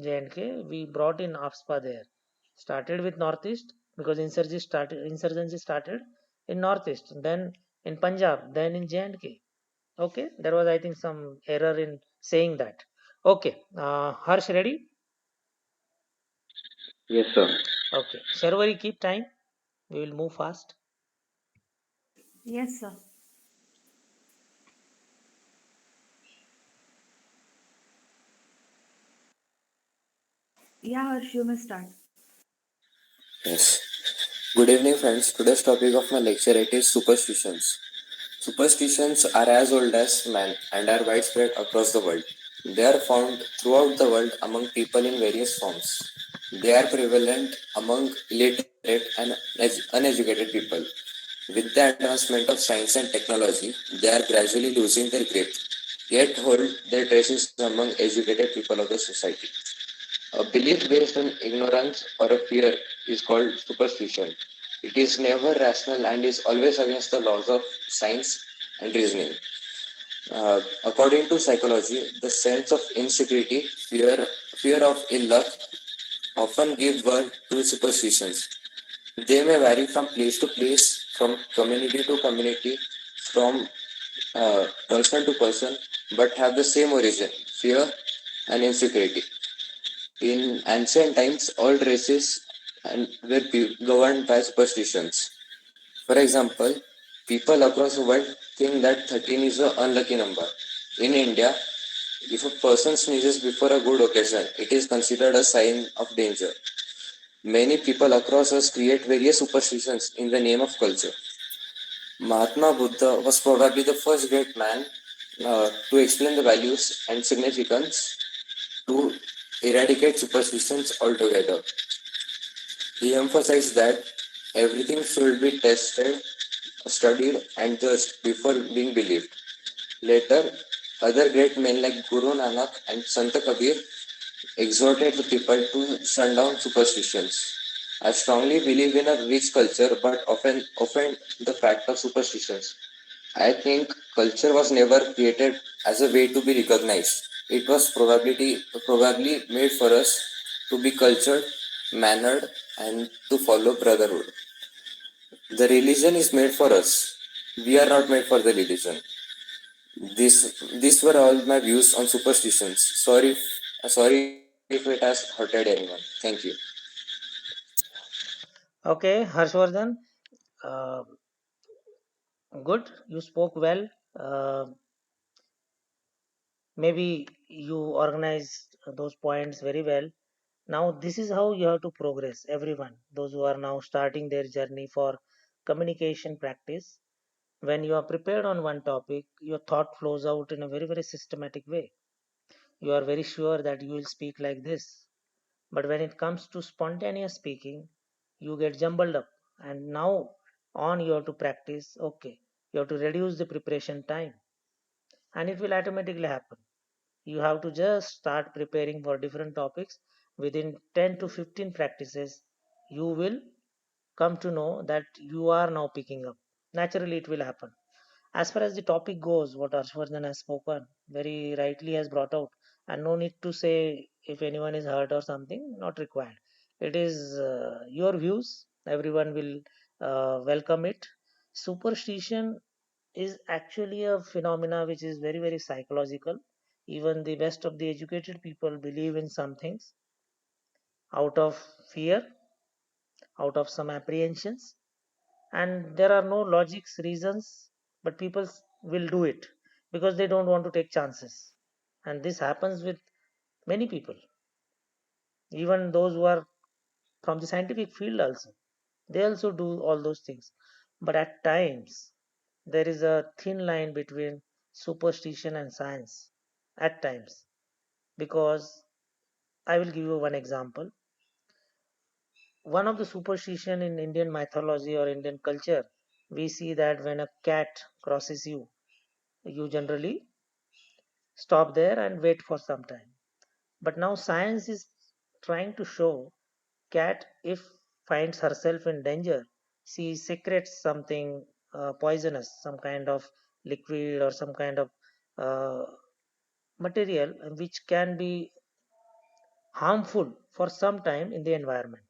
J&K, we brought in AFSPA there. Started with Northeast because insurgency started in Northeast, then in Punjab, then in J&K. Okay, there was I think some error in saying that. Okay, Harsh, ready? Yes, sir. Okay, Sharvari, keep time. We will move fast. Yes, sir. Yeah, Harsh, you may start. Yes. Good evening, friends. Today's topic of my lecture it is superstitions. Superstitions are as old as man and are widespread across the world. They are found throughout the world among people in various forms. They are prevalent among illiterate and uneducated people. With the advancement of science and technology, they are gradually losing their grip, yet hold their traces among educated people of the society. A belief based on ignorance or a fear is called superstition. It is never rational and is always against the laws of science and reasoning. According to psychology, the sense of insecurity, fear of ill luck often give birth to superstitions. They may vary from place to place, from community to community, from person to person, but have the same origin fear and insecurity. In ancient times, all races were governed by superstitions. For example, people across the world think that 13 is an unlucky number. In India, if a person sneezes before a good occasion, it is considered a sign of danger. Many people across us create various superstitions in the name of culture. Mahatma Buddha was probably the first great man to explain the values and significance to eradicate superstitions altogether. He emphasized that everything should be tested, studied, and judged before being believed. Later, other great men like Guru Nanak and Sant Kabir exhorted the people to shun down superstitions. I strongly believe in a rich culture but often offend the fact of superstitions. I think culture was never created as a way to be recognized. It was probably made for us to be cultured, mannered, and to follow brotherhood. The religion is made for us. We are not made for the religion. These were all my views on superstitions. Sorry if it has hurted anyone. Thank you. Okay, Harshwardhan. Uh, Good. You spoke well. Maybe you organized those points very well. Now, this is how you have to progress, everyone. Those who are now starting their journey for communication practice. When you are prepared on one topic, your thought flows out in a very, very systematic way. You are very sure that you will speak like this. But when it comes to spontaneous speaking, you get jumbled up. And now on you have to practice. Okay, you have to reduce the preparation time and it will automatically happen. You have to just start preparing for different topics. Within 10 to 15 practices, you will come to know that you are now picking up. Naturally, it will happen. As far as the topic goes, what Harshwardhan has spoken, very rightly has brought out, and no need to say if anyone is hurt or something, not required. It is your views, everyone will welcome it. Superstition is actually a phenomena which is very, very psychological. Even the best of the educated people believe in some things out of fear, out of some apprehensions, and there are no logics reasons, but people will do it because they don't want to take chances. And this happens with many people, even those who are from the scientific field also. They also do all those things. But at times, there is a thin line between superstition and science. At times, because I will give you one example. One of the superstition in Indian mythology or Indian culture, we see that when a cat crosses you, you generally stop there and wait for some time. But now science is trying to show cat if finds herself in danger, she secretes something poisonous, some kind of liquid or some kind of uh, material which can be harmful for some time in the environment.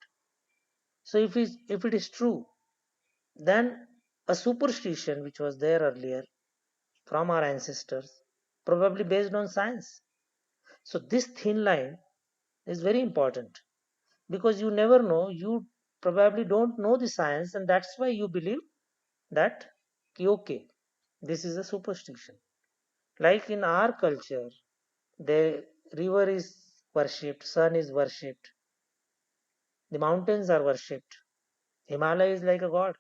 So if it is true, then a superstition which was there earlier from our ancestors, probably based on science. So this thin line is very important because you never know, you probably don't know the science, and that's why you believe that okay, this is a superstition. Like in our culture, the river is worshipped, sun is worshipped, the mountains are worshipped, Himalaya is like a god.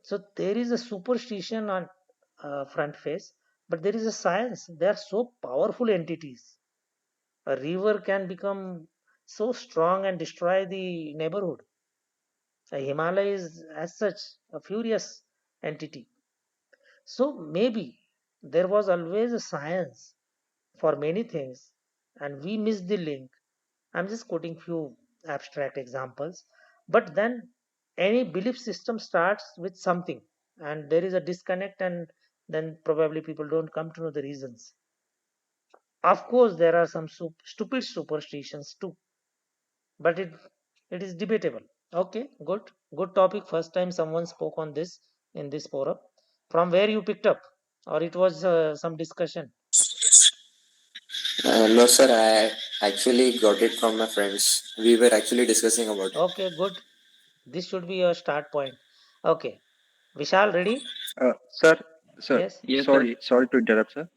So there is a superstition on front face, but there is a science. They are so powerful entities. A river can become so strong and destroy the neighborhood. A Himalaya is, as such, a furious entity. So maybe there was always a science for many things, and we missed the link. I'm just quoting few abstract examples, but then any belief system starts with something, and there is a disconnect, and then probably people don't come to know the reasons. Of course, there are some stupid superstitions too, but it is debatable. Okay, good topic. First time someone spoke on this in this forum. From where you picked up, or it was some discussion? No, sir, I actually got it from my friends. We were actually discussing about it. Okay, good. This should be your start point. Okay, Vishal, ready? Sir, sir, Yes, Yes, sir. sorry to interrupt, sir.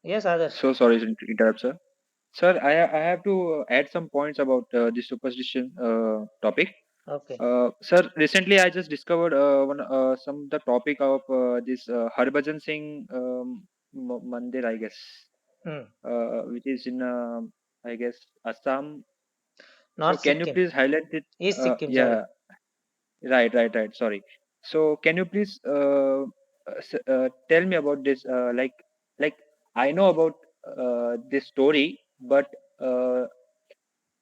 yes, Adarsh. So sorry to interrupt, sir. Sir, I have to add some points about this superstition topic. Okay. Sir, recently I just discovered some the topic of this Harbhajan Singh Mandir, I guess, Hmm. which is in I guess Assam. So North can you Sikkim, please highlight it? East Sikkim, sorry. Yeah, right. Sorry. So can you please tell me about this? Like I know about this story, but uh,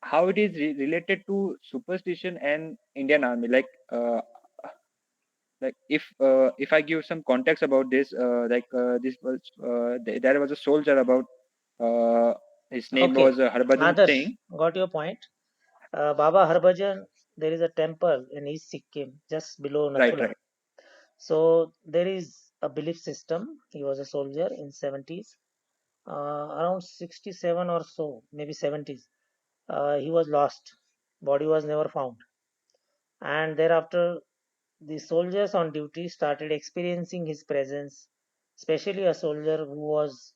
how it is related to superstition and Indian Army? Like if I give some context about this, this was there was a soldier about his name Okay, was Harbhajan Adarsh, Singh. got your point. Baba Harbhajan, there is a temple in East Sikkim, just below Right, Nathula. right. So there is a belief system. He was a soldier in 70s, around 67 or so, maybe 70s. He was lost. Body was never found. And thereafter, the soldiers on duty started experiencing his presence, especially a soldier who was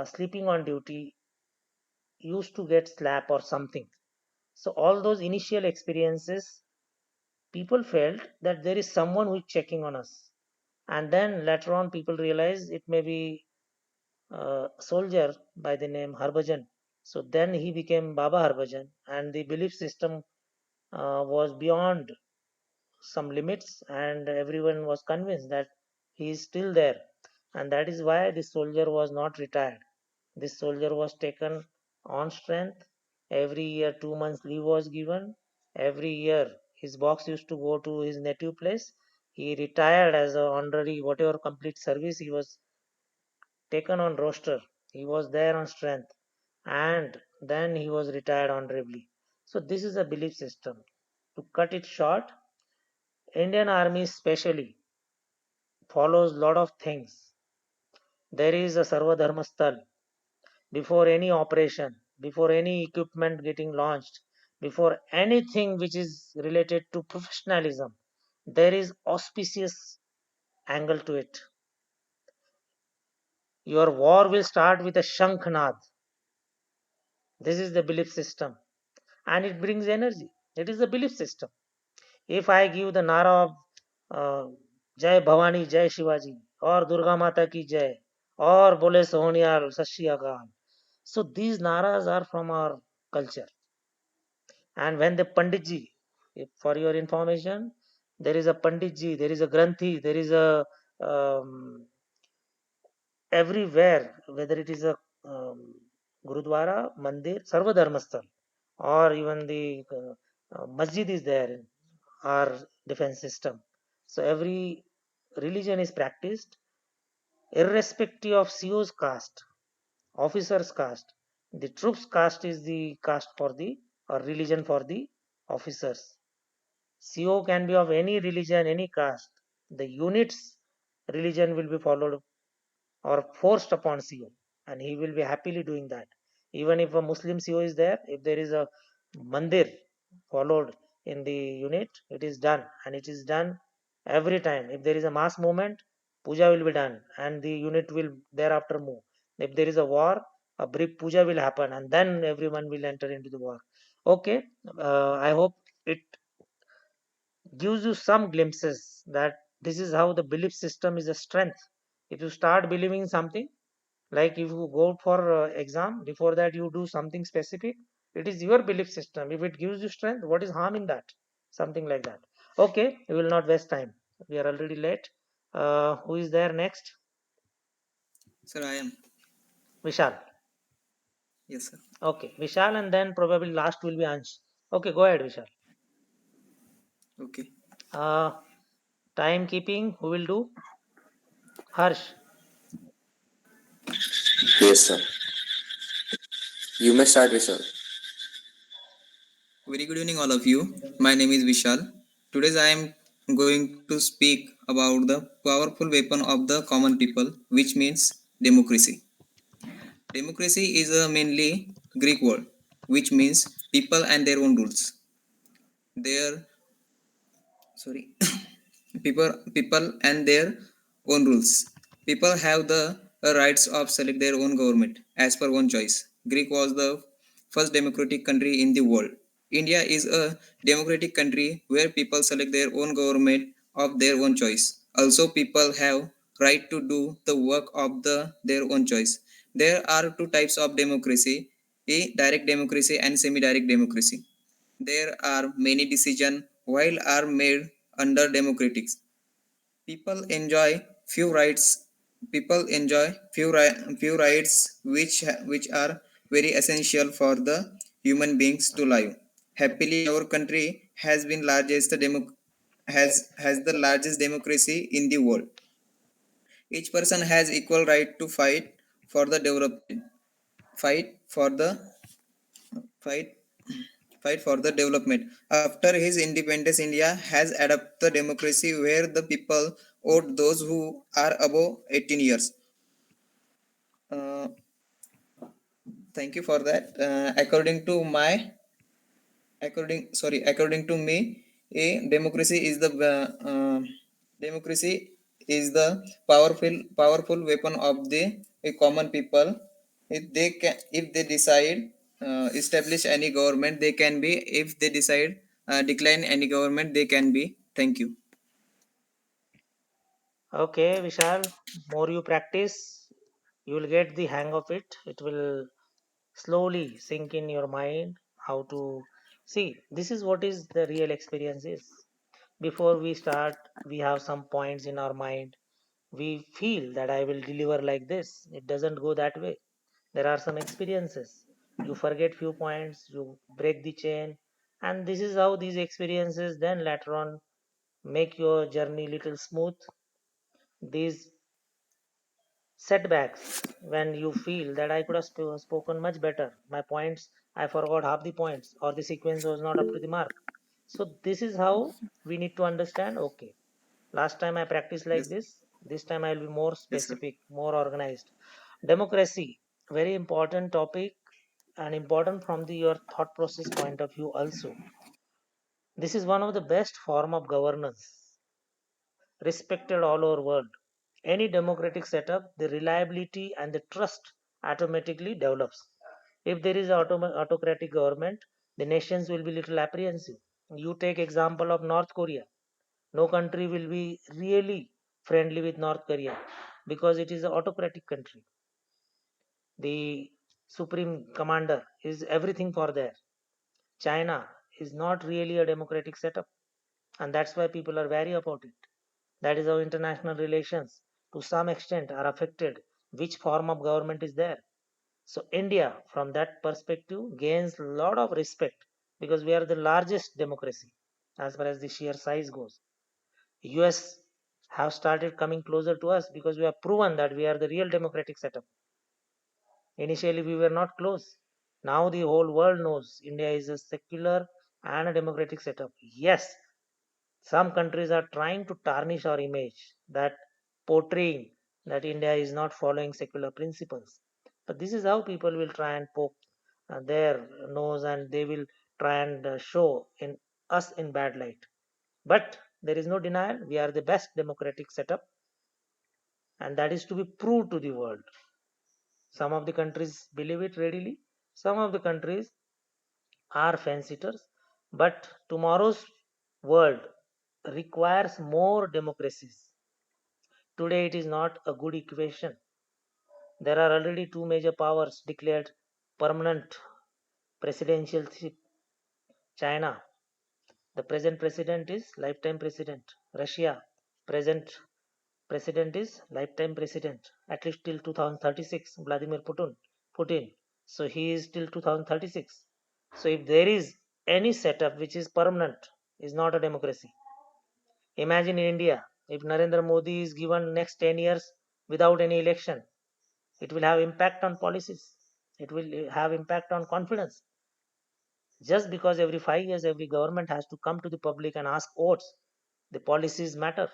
sleeping on duty used to get slap or something. So all those initial experiences, people felt that there is someone who is checking on us. And then later on, people realized it may be a soldier by the name Harbhajan. So then he became Baba Harbhajan, and the belief system was beyond some limits, and everyone was convinced that he is still there. And that is why this soldier was not retired. This soldier was taken on strength. Every year, 2 months leave was given. Every year, his box used to go to his native place. He retired as a honorary, whatever complete service he was taken on roster. He was there on strength, and then he was retired honorably. So this is a belief system. To cut it short, Indian Army especially follows lot of things. There is a Sarva Dharmasthal before any operation, before any equipment getting launched, before anything which is related to professionalism. There is auspicious angle to it. Your war will start with a Shankhnad. This is the belief system, and it brings energy. It is the belief system. If I give the Nara of uh, Jai Bhavani, Jai Shivaji, or Durga Mata ki Jai, or Bole Sohnial, Sashri so these naras are from our culture. And when the Panditji, for your information, there is a Panditji, there is a Granthi, there is a um, everywhere, whether it is a Gurudwara, Mandir, Sarva Dharmasthal, or even the Masjid is there in our defense system. So every religion is practiced irrespective of CO's caste, officer's caste. The troops caste is the caste for the or religion for the officers. CO can be of any religion, any caste. The unit's religion will be followed or forced upon CO, and he will be happily doing that. Even if a Muslim CO is there, if there is a mandir followed in the unit, it is done, and it is done every time. If there is a mass movement, puja will be done, and the unit will thereafter move. If there is a war, a brief puja will happen, and then everyone will enter into the war. Okay, I hope it gives you some glimpses that this is how the belief system is a strength. If you start believing something, like if you go for exam, before that you do something specific, it is your belief system. If it gives you strength, what is harm in that? Something like that. Okay, we will not waste time. We are already late. Who is there next? Sir, I am. Vishal. Yes, sir. Okay, Vishal, and then probably last will be Ansh. Okay, go ahead, Vishal. Okay. uh, Timekeeping, who will do? Harsh. Yes, sir. You may start, Vishal. Very good evening, all of you. My name is Vishal. Today I am going to speak about the powerful weapon of the common people, which means democracy. Democracy is a mainly Greek word, which means people and their own rules. Their sorry, people and their own rules. People have the rights of select their own government as per own choice. Greek was the first democratic country in the world. India is a democratic country where people select their own government of their own choice. Also people have right to do the work of their own choice. There are two types of democracy, a direct democracy and semi direct democracy. There are many decisions while are made under democratics. People enjoy few rights. People enjoy few rights which are very essential for the human beings to live happily. Our country has been has the largest democracy in the world. Each person has equal right to for the development fight for the fight fight for the development. After his independence, India has adopted democracy where the people vote those who are above 18 years. Uh, Thank you for that. According to me, Democracy is the powerful weapon of the common people. If they decide establish any government, they can be. If they decide decline any government, they can be. Thank you. Okay, Vishal, more you practice, you will get the hang of it. It will slowly sink in your mind how to see. This is what is the real experience is. Before we start, we have some points in our mind. We feel that I will deliver like this. It doesn't go that way. There are some experiences. You forget few points, you break the chain, and this is how these experiences then later on make your journey little smooth. These setbacks when you feel that I could have spoken much better. My points, I forgot half the points, or the sequence was not up to the mark. So, this is how we need to understand okay, last time I practiced like Yes, this time I'll be more yes, sir. specific, more organized. Democracy, very important topic and important from the your thought process point of view also. This is one of the best form of governance respected all over world. Any democratic setup, the reliability and the trust automatically develops. If there is autocratic government, the nations will be little apprehensive. You take example of North Korea. No country will be really friendly with North Korea because it is an autocratic country. The supreme commander is everything for there. China is not really a democratic setup, and that's why people are wary about it. That is how international relations, to some extent, are affected. Which form of government is there? So India, from that perspective, gains a lot of respect because we are the largest democracy as far as the sheer size goes. US have started coming closer to us because we have proven that we are the real democratic setup. Initially, we were not close. Now the whole world knows India is a secular and a democratic setup. Yes, some countries are trying to tarnish our image, that portraying that India is not following secular principles. But this is how people will try and poke their nose and they will try and show in us in bad light. But there is no denial, we are the best democratic setup, and that is to be proved to the world. Some of the countries believe it readily, some of the countries are fence-sitters, but tomorrow's world requires more democracies. Today it is not a good equation. There are already two major powers declared permanent presidentialship. China, the present president is lifetime president. Russia, present president is lifetime president, at least till 2036. Vladimir Putin. So he is till 2036. So if there is any setup which is permanent, is not a democracy. Imagine in India, if Narendra Modi is given next 10 years without any election, it will have impact on policies. It will have impact on confidence. Just because every 5 years every government has to come to the public and ask votes, the policies matter,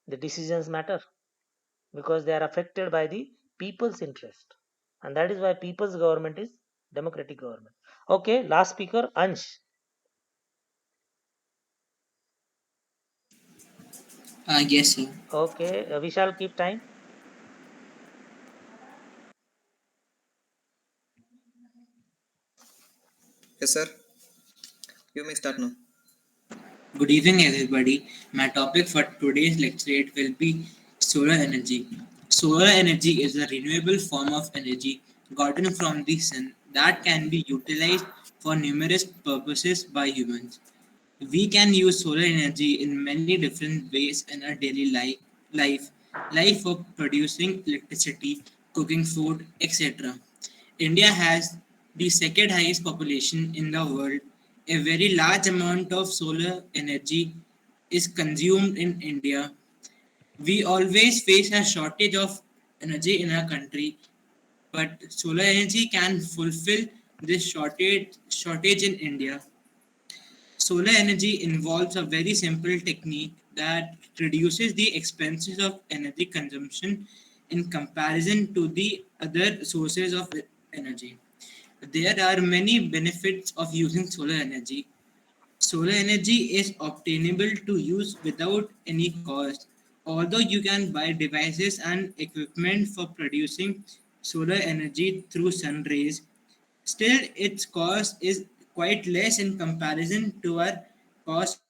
the decisions matter because they are affected by the people's interest. And that is why people's government is democratic government. Okay, last speaker, Ansh. Yes, sir. Okay, we shall keep time. Yes, sir. You may start now. Good evening, everybody. My topic for today's lecture will be solar energy. Solar energy is a renewable form of energy gotten from the sun that can be utilized for numerous purposes by humans. We can use solar energy in many different ways in our daily life, life for producing electricity, cooking food, etc. India has the second highest population in the world. A very large amount of solar energy is consumed in India. We always face a shortage of energy in our country, but solar energy can fulfill this shortage in India. Solar energy involves a very simple technique that reduces the expenses of energy consumption in comparison to the other sources of energy. There are many benefits of using solar energy. Solar energy is obtainable to use without any cost. Although you can buy devices and equipment for producing solar energy through sun rays, still its cost is quite less in comparison to our cost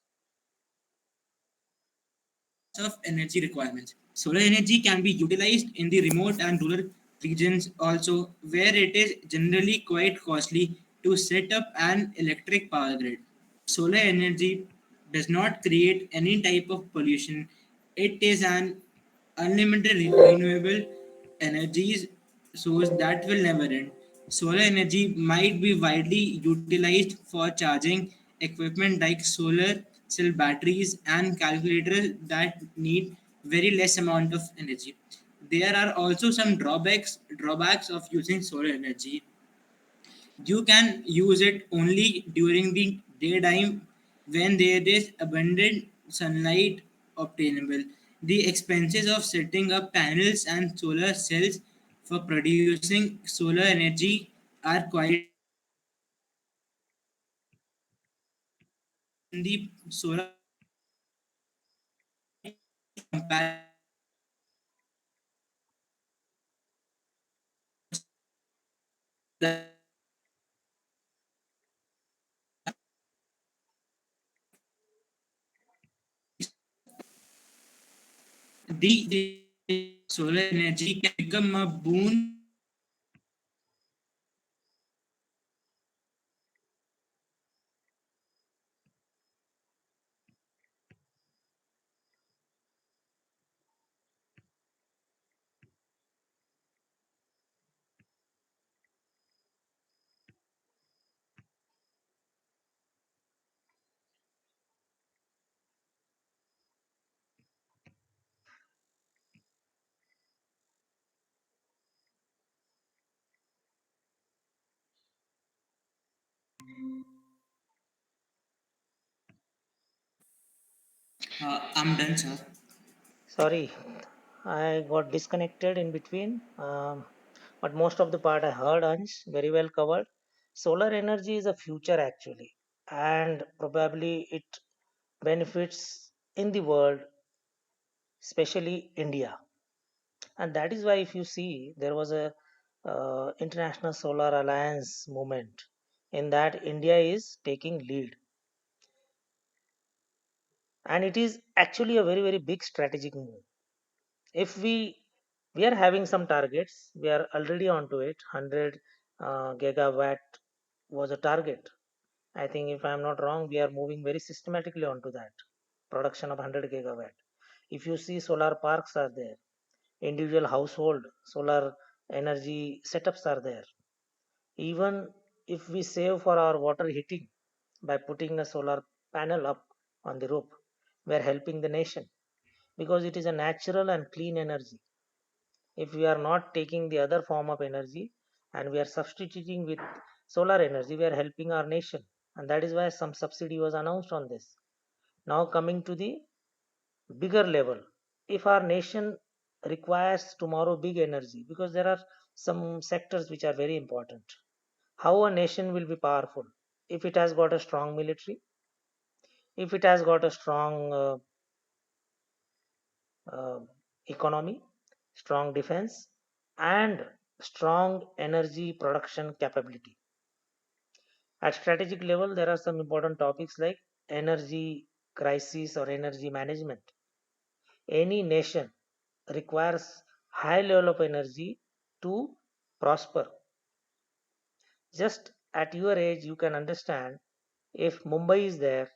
of energy requirements. Solar energy can be utilized in the remote and rural regions also, where it is generally quite costly to set up an electric power grid. Solar energy does not create any type of pollution. It is an unlimited renewable energies source that will never end. Solar energy might be widely utilized for charging equipment like solar cell batteries and calculators that need very less amount of energy. There are also some drawbacks of using solar energy. You can use it only during the daytime when there is abundant sunlight obtainable. The expenses of setting up panels and solar cells for producing solar energy are quite high. In the solar energy in comparison to the solar energy can become a boon I'm done, sir. Sorry, I got disconnected in between. But most of the part I heard, Ansh, very well covered. Solar energy is a future actually, and probably it benefits in the world, especially India. And that is why, if you see, there was a international solar alliance movement in that India is taking lead, and it is actually a very big strategic move. If we are having some targets, we are already onto it. 100 gigawatt was a target. I think, if I'm not wrong, we are moving very systematically onto that production of 100 gigawatt. If you see, solar parks are there, individual household solar energy setups are there. Even if we save for our water heating by putting a solar panel up on the roof, we are helping the nation, because it is a natural and clean energy. If we are not taking the other form of energy and we are substituting with solar energy, we are helping our nation. And that is why some subsidy was announced on this. Now, coming to the bigger level, if our nation requires tomorrow big energy, because there are some sectors which are very important, how a nation will be powerful? If it has got a strong military, if it has got a strong uh, economy, strong defense, and strong energy production capability. At strategic level, there are some important topics like energy crisis or energy management. Any nation requires high level of energy to prosper. Just at your age, you can understand, if Mumbai is there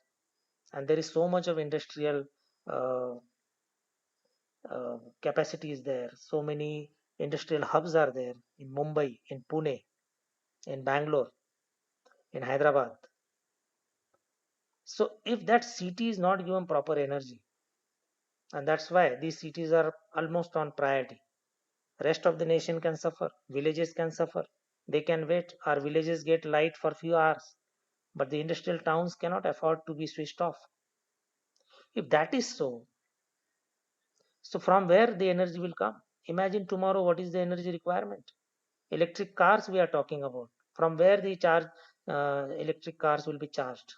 and there is so much of industrial uh, capacity is there, so many industrial hubs are there in Mumbai, in Pune, in Bangalore, in Hyderabad. So if that city is not given proper energy, and that's why these cities are almost on priority, rest of the nation can suffer, villages can suffer. They can wait. Our villages get light for few hours, but the industrial towns cannot afford to be switched off. If that is so, so from where the energy will come? Imagine tomorrow, what is the energy requirement? Electric cars we are talking about. From where the charge electric cars will be charged?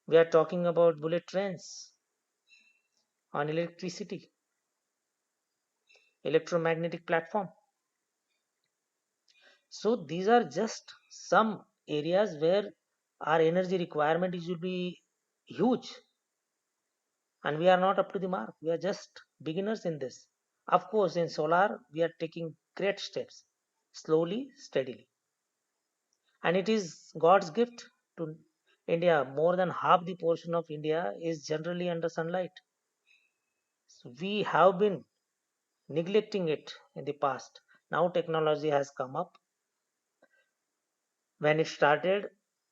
We are talking about bullet trains on electricity, electromagnetic platform. So these are just some areas where our energy requirement is will be huge, and we are not up to the mark. We are just beginners in this. Of course, in solar, we are taking great steps, slowly, steadily. And it is God's gift to India. More than half the portion of India is generally under sunlight. So we have been neglecting it in the past. Now technology has come up. When it started,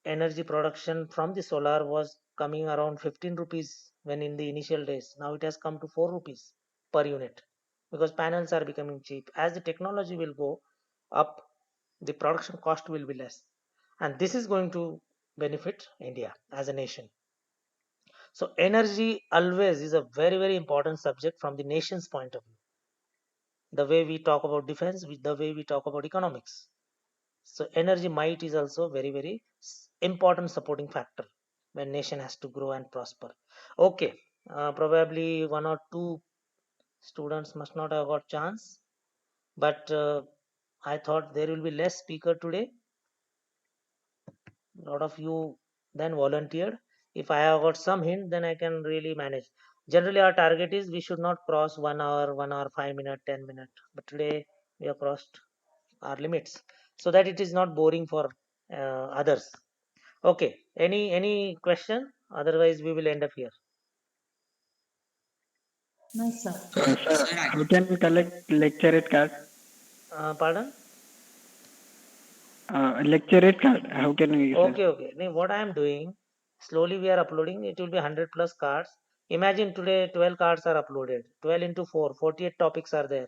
energy production from the solar was coming around 15 rupees when in the initial days. Now it has come to 4 rupees per unit because panels are becoming cheap. As the technology will go up, the production cost will be less. And this is going to benefit India as a nation. So energy always is a very, very important subject from the nation's point of view. The way we talk about defense, the way we talk about economics. So energy might is also very, very important supporting factor when nation has to grow and prosper. Okay, probably one or two students must not have got chance, but I thought there will be less speaker today. A lot of you then volunteered. If I have got some hint, then I can really manage. Generally, our target is we should not cross 1 hour, 5 minutes, 10 minutes. But today we have crossed our limits, so that it is not boring for others. Okay. Any question? Otherwise, we will end up here. No, sir. Sir, Sir, how can we collect lecturate card? Pardon? Lecturate card. How can we, sir? Okay. Now, what I am doing, slowly we are uploading. It will be 100 plus cards. Imagine today 12 cards are uploaded. 12 into 4, 48 topics are there.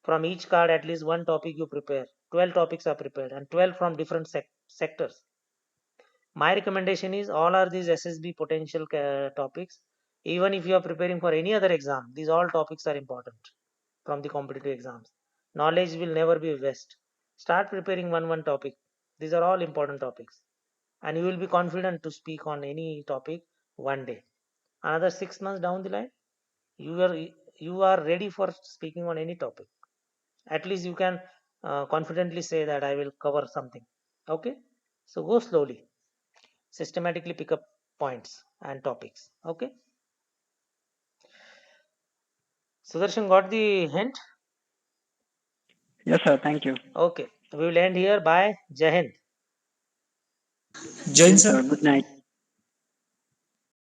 From each card, at least one topic you prepare. 12 topics are prepared and 12 from different sectors. My recommendation is all are these SSB potential topics. Even if you are preparing for any other exam, these all topics are important from the competitive exams. Knowledge will never be waste. Start preparing one topic. These are all important topics, and you will be confident to speak on any topic one day. Another 6 months down the line, you are ready for speaking on any topic. At least you can confidently say that I will cover something. Okay, so go slowly, systematically pick up points and topics. Okay, Sudarshan got the hint. Yes, sir. Thank you. Okay, we will end here. Bye. Jai Hind. Jain Yes, sir. sir. Good night.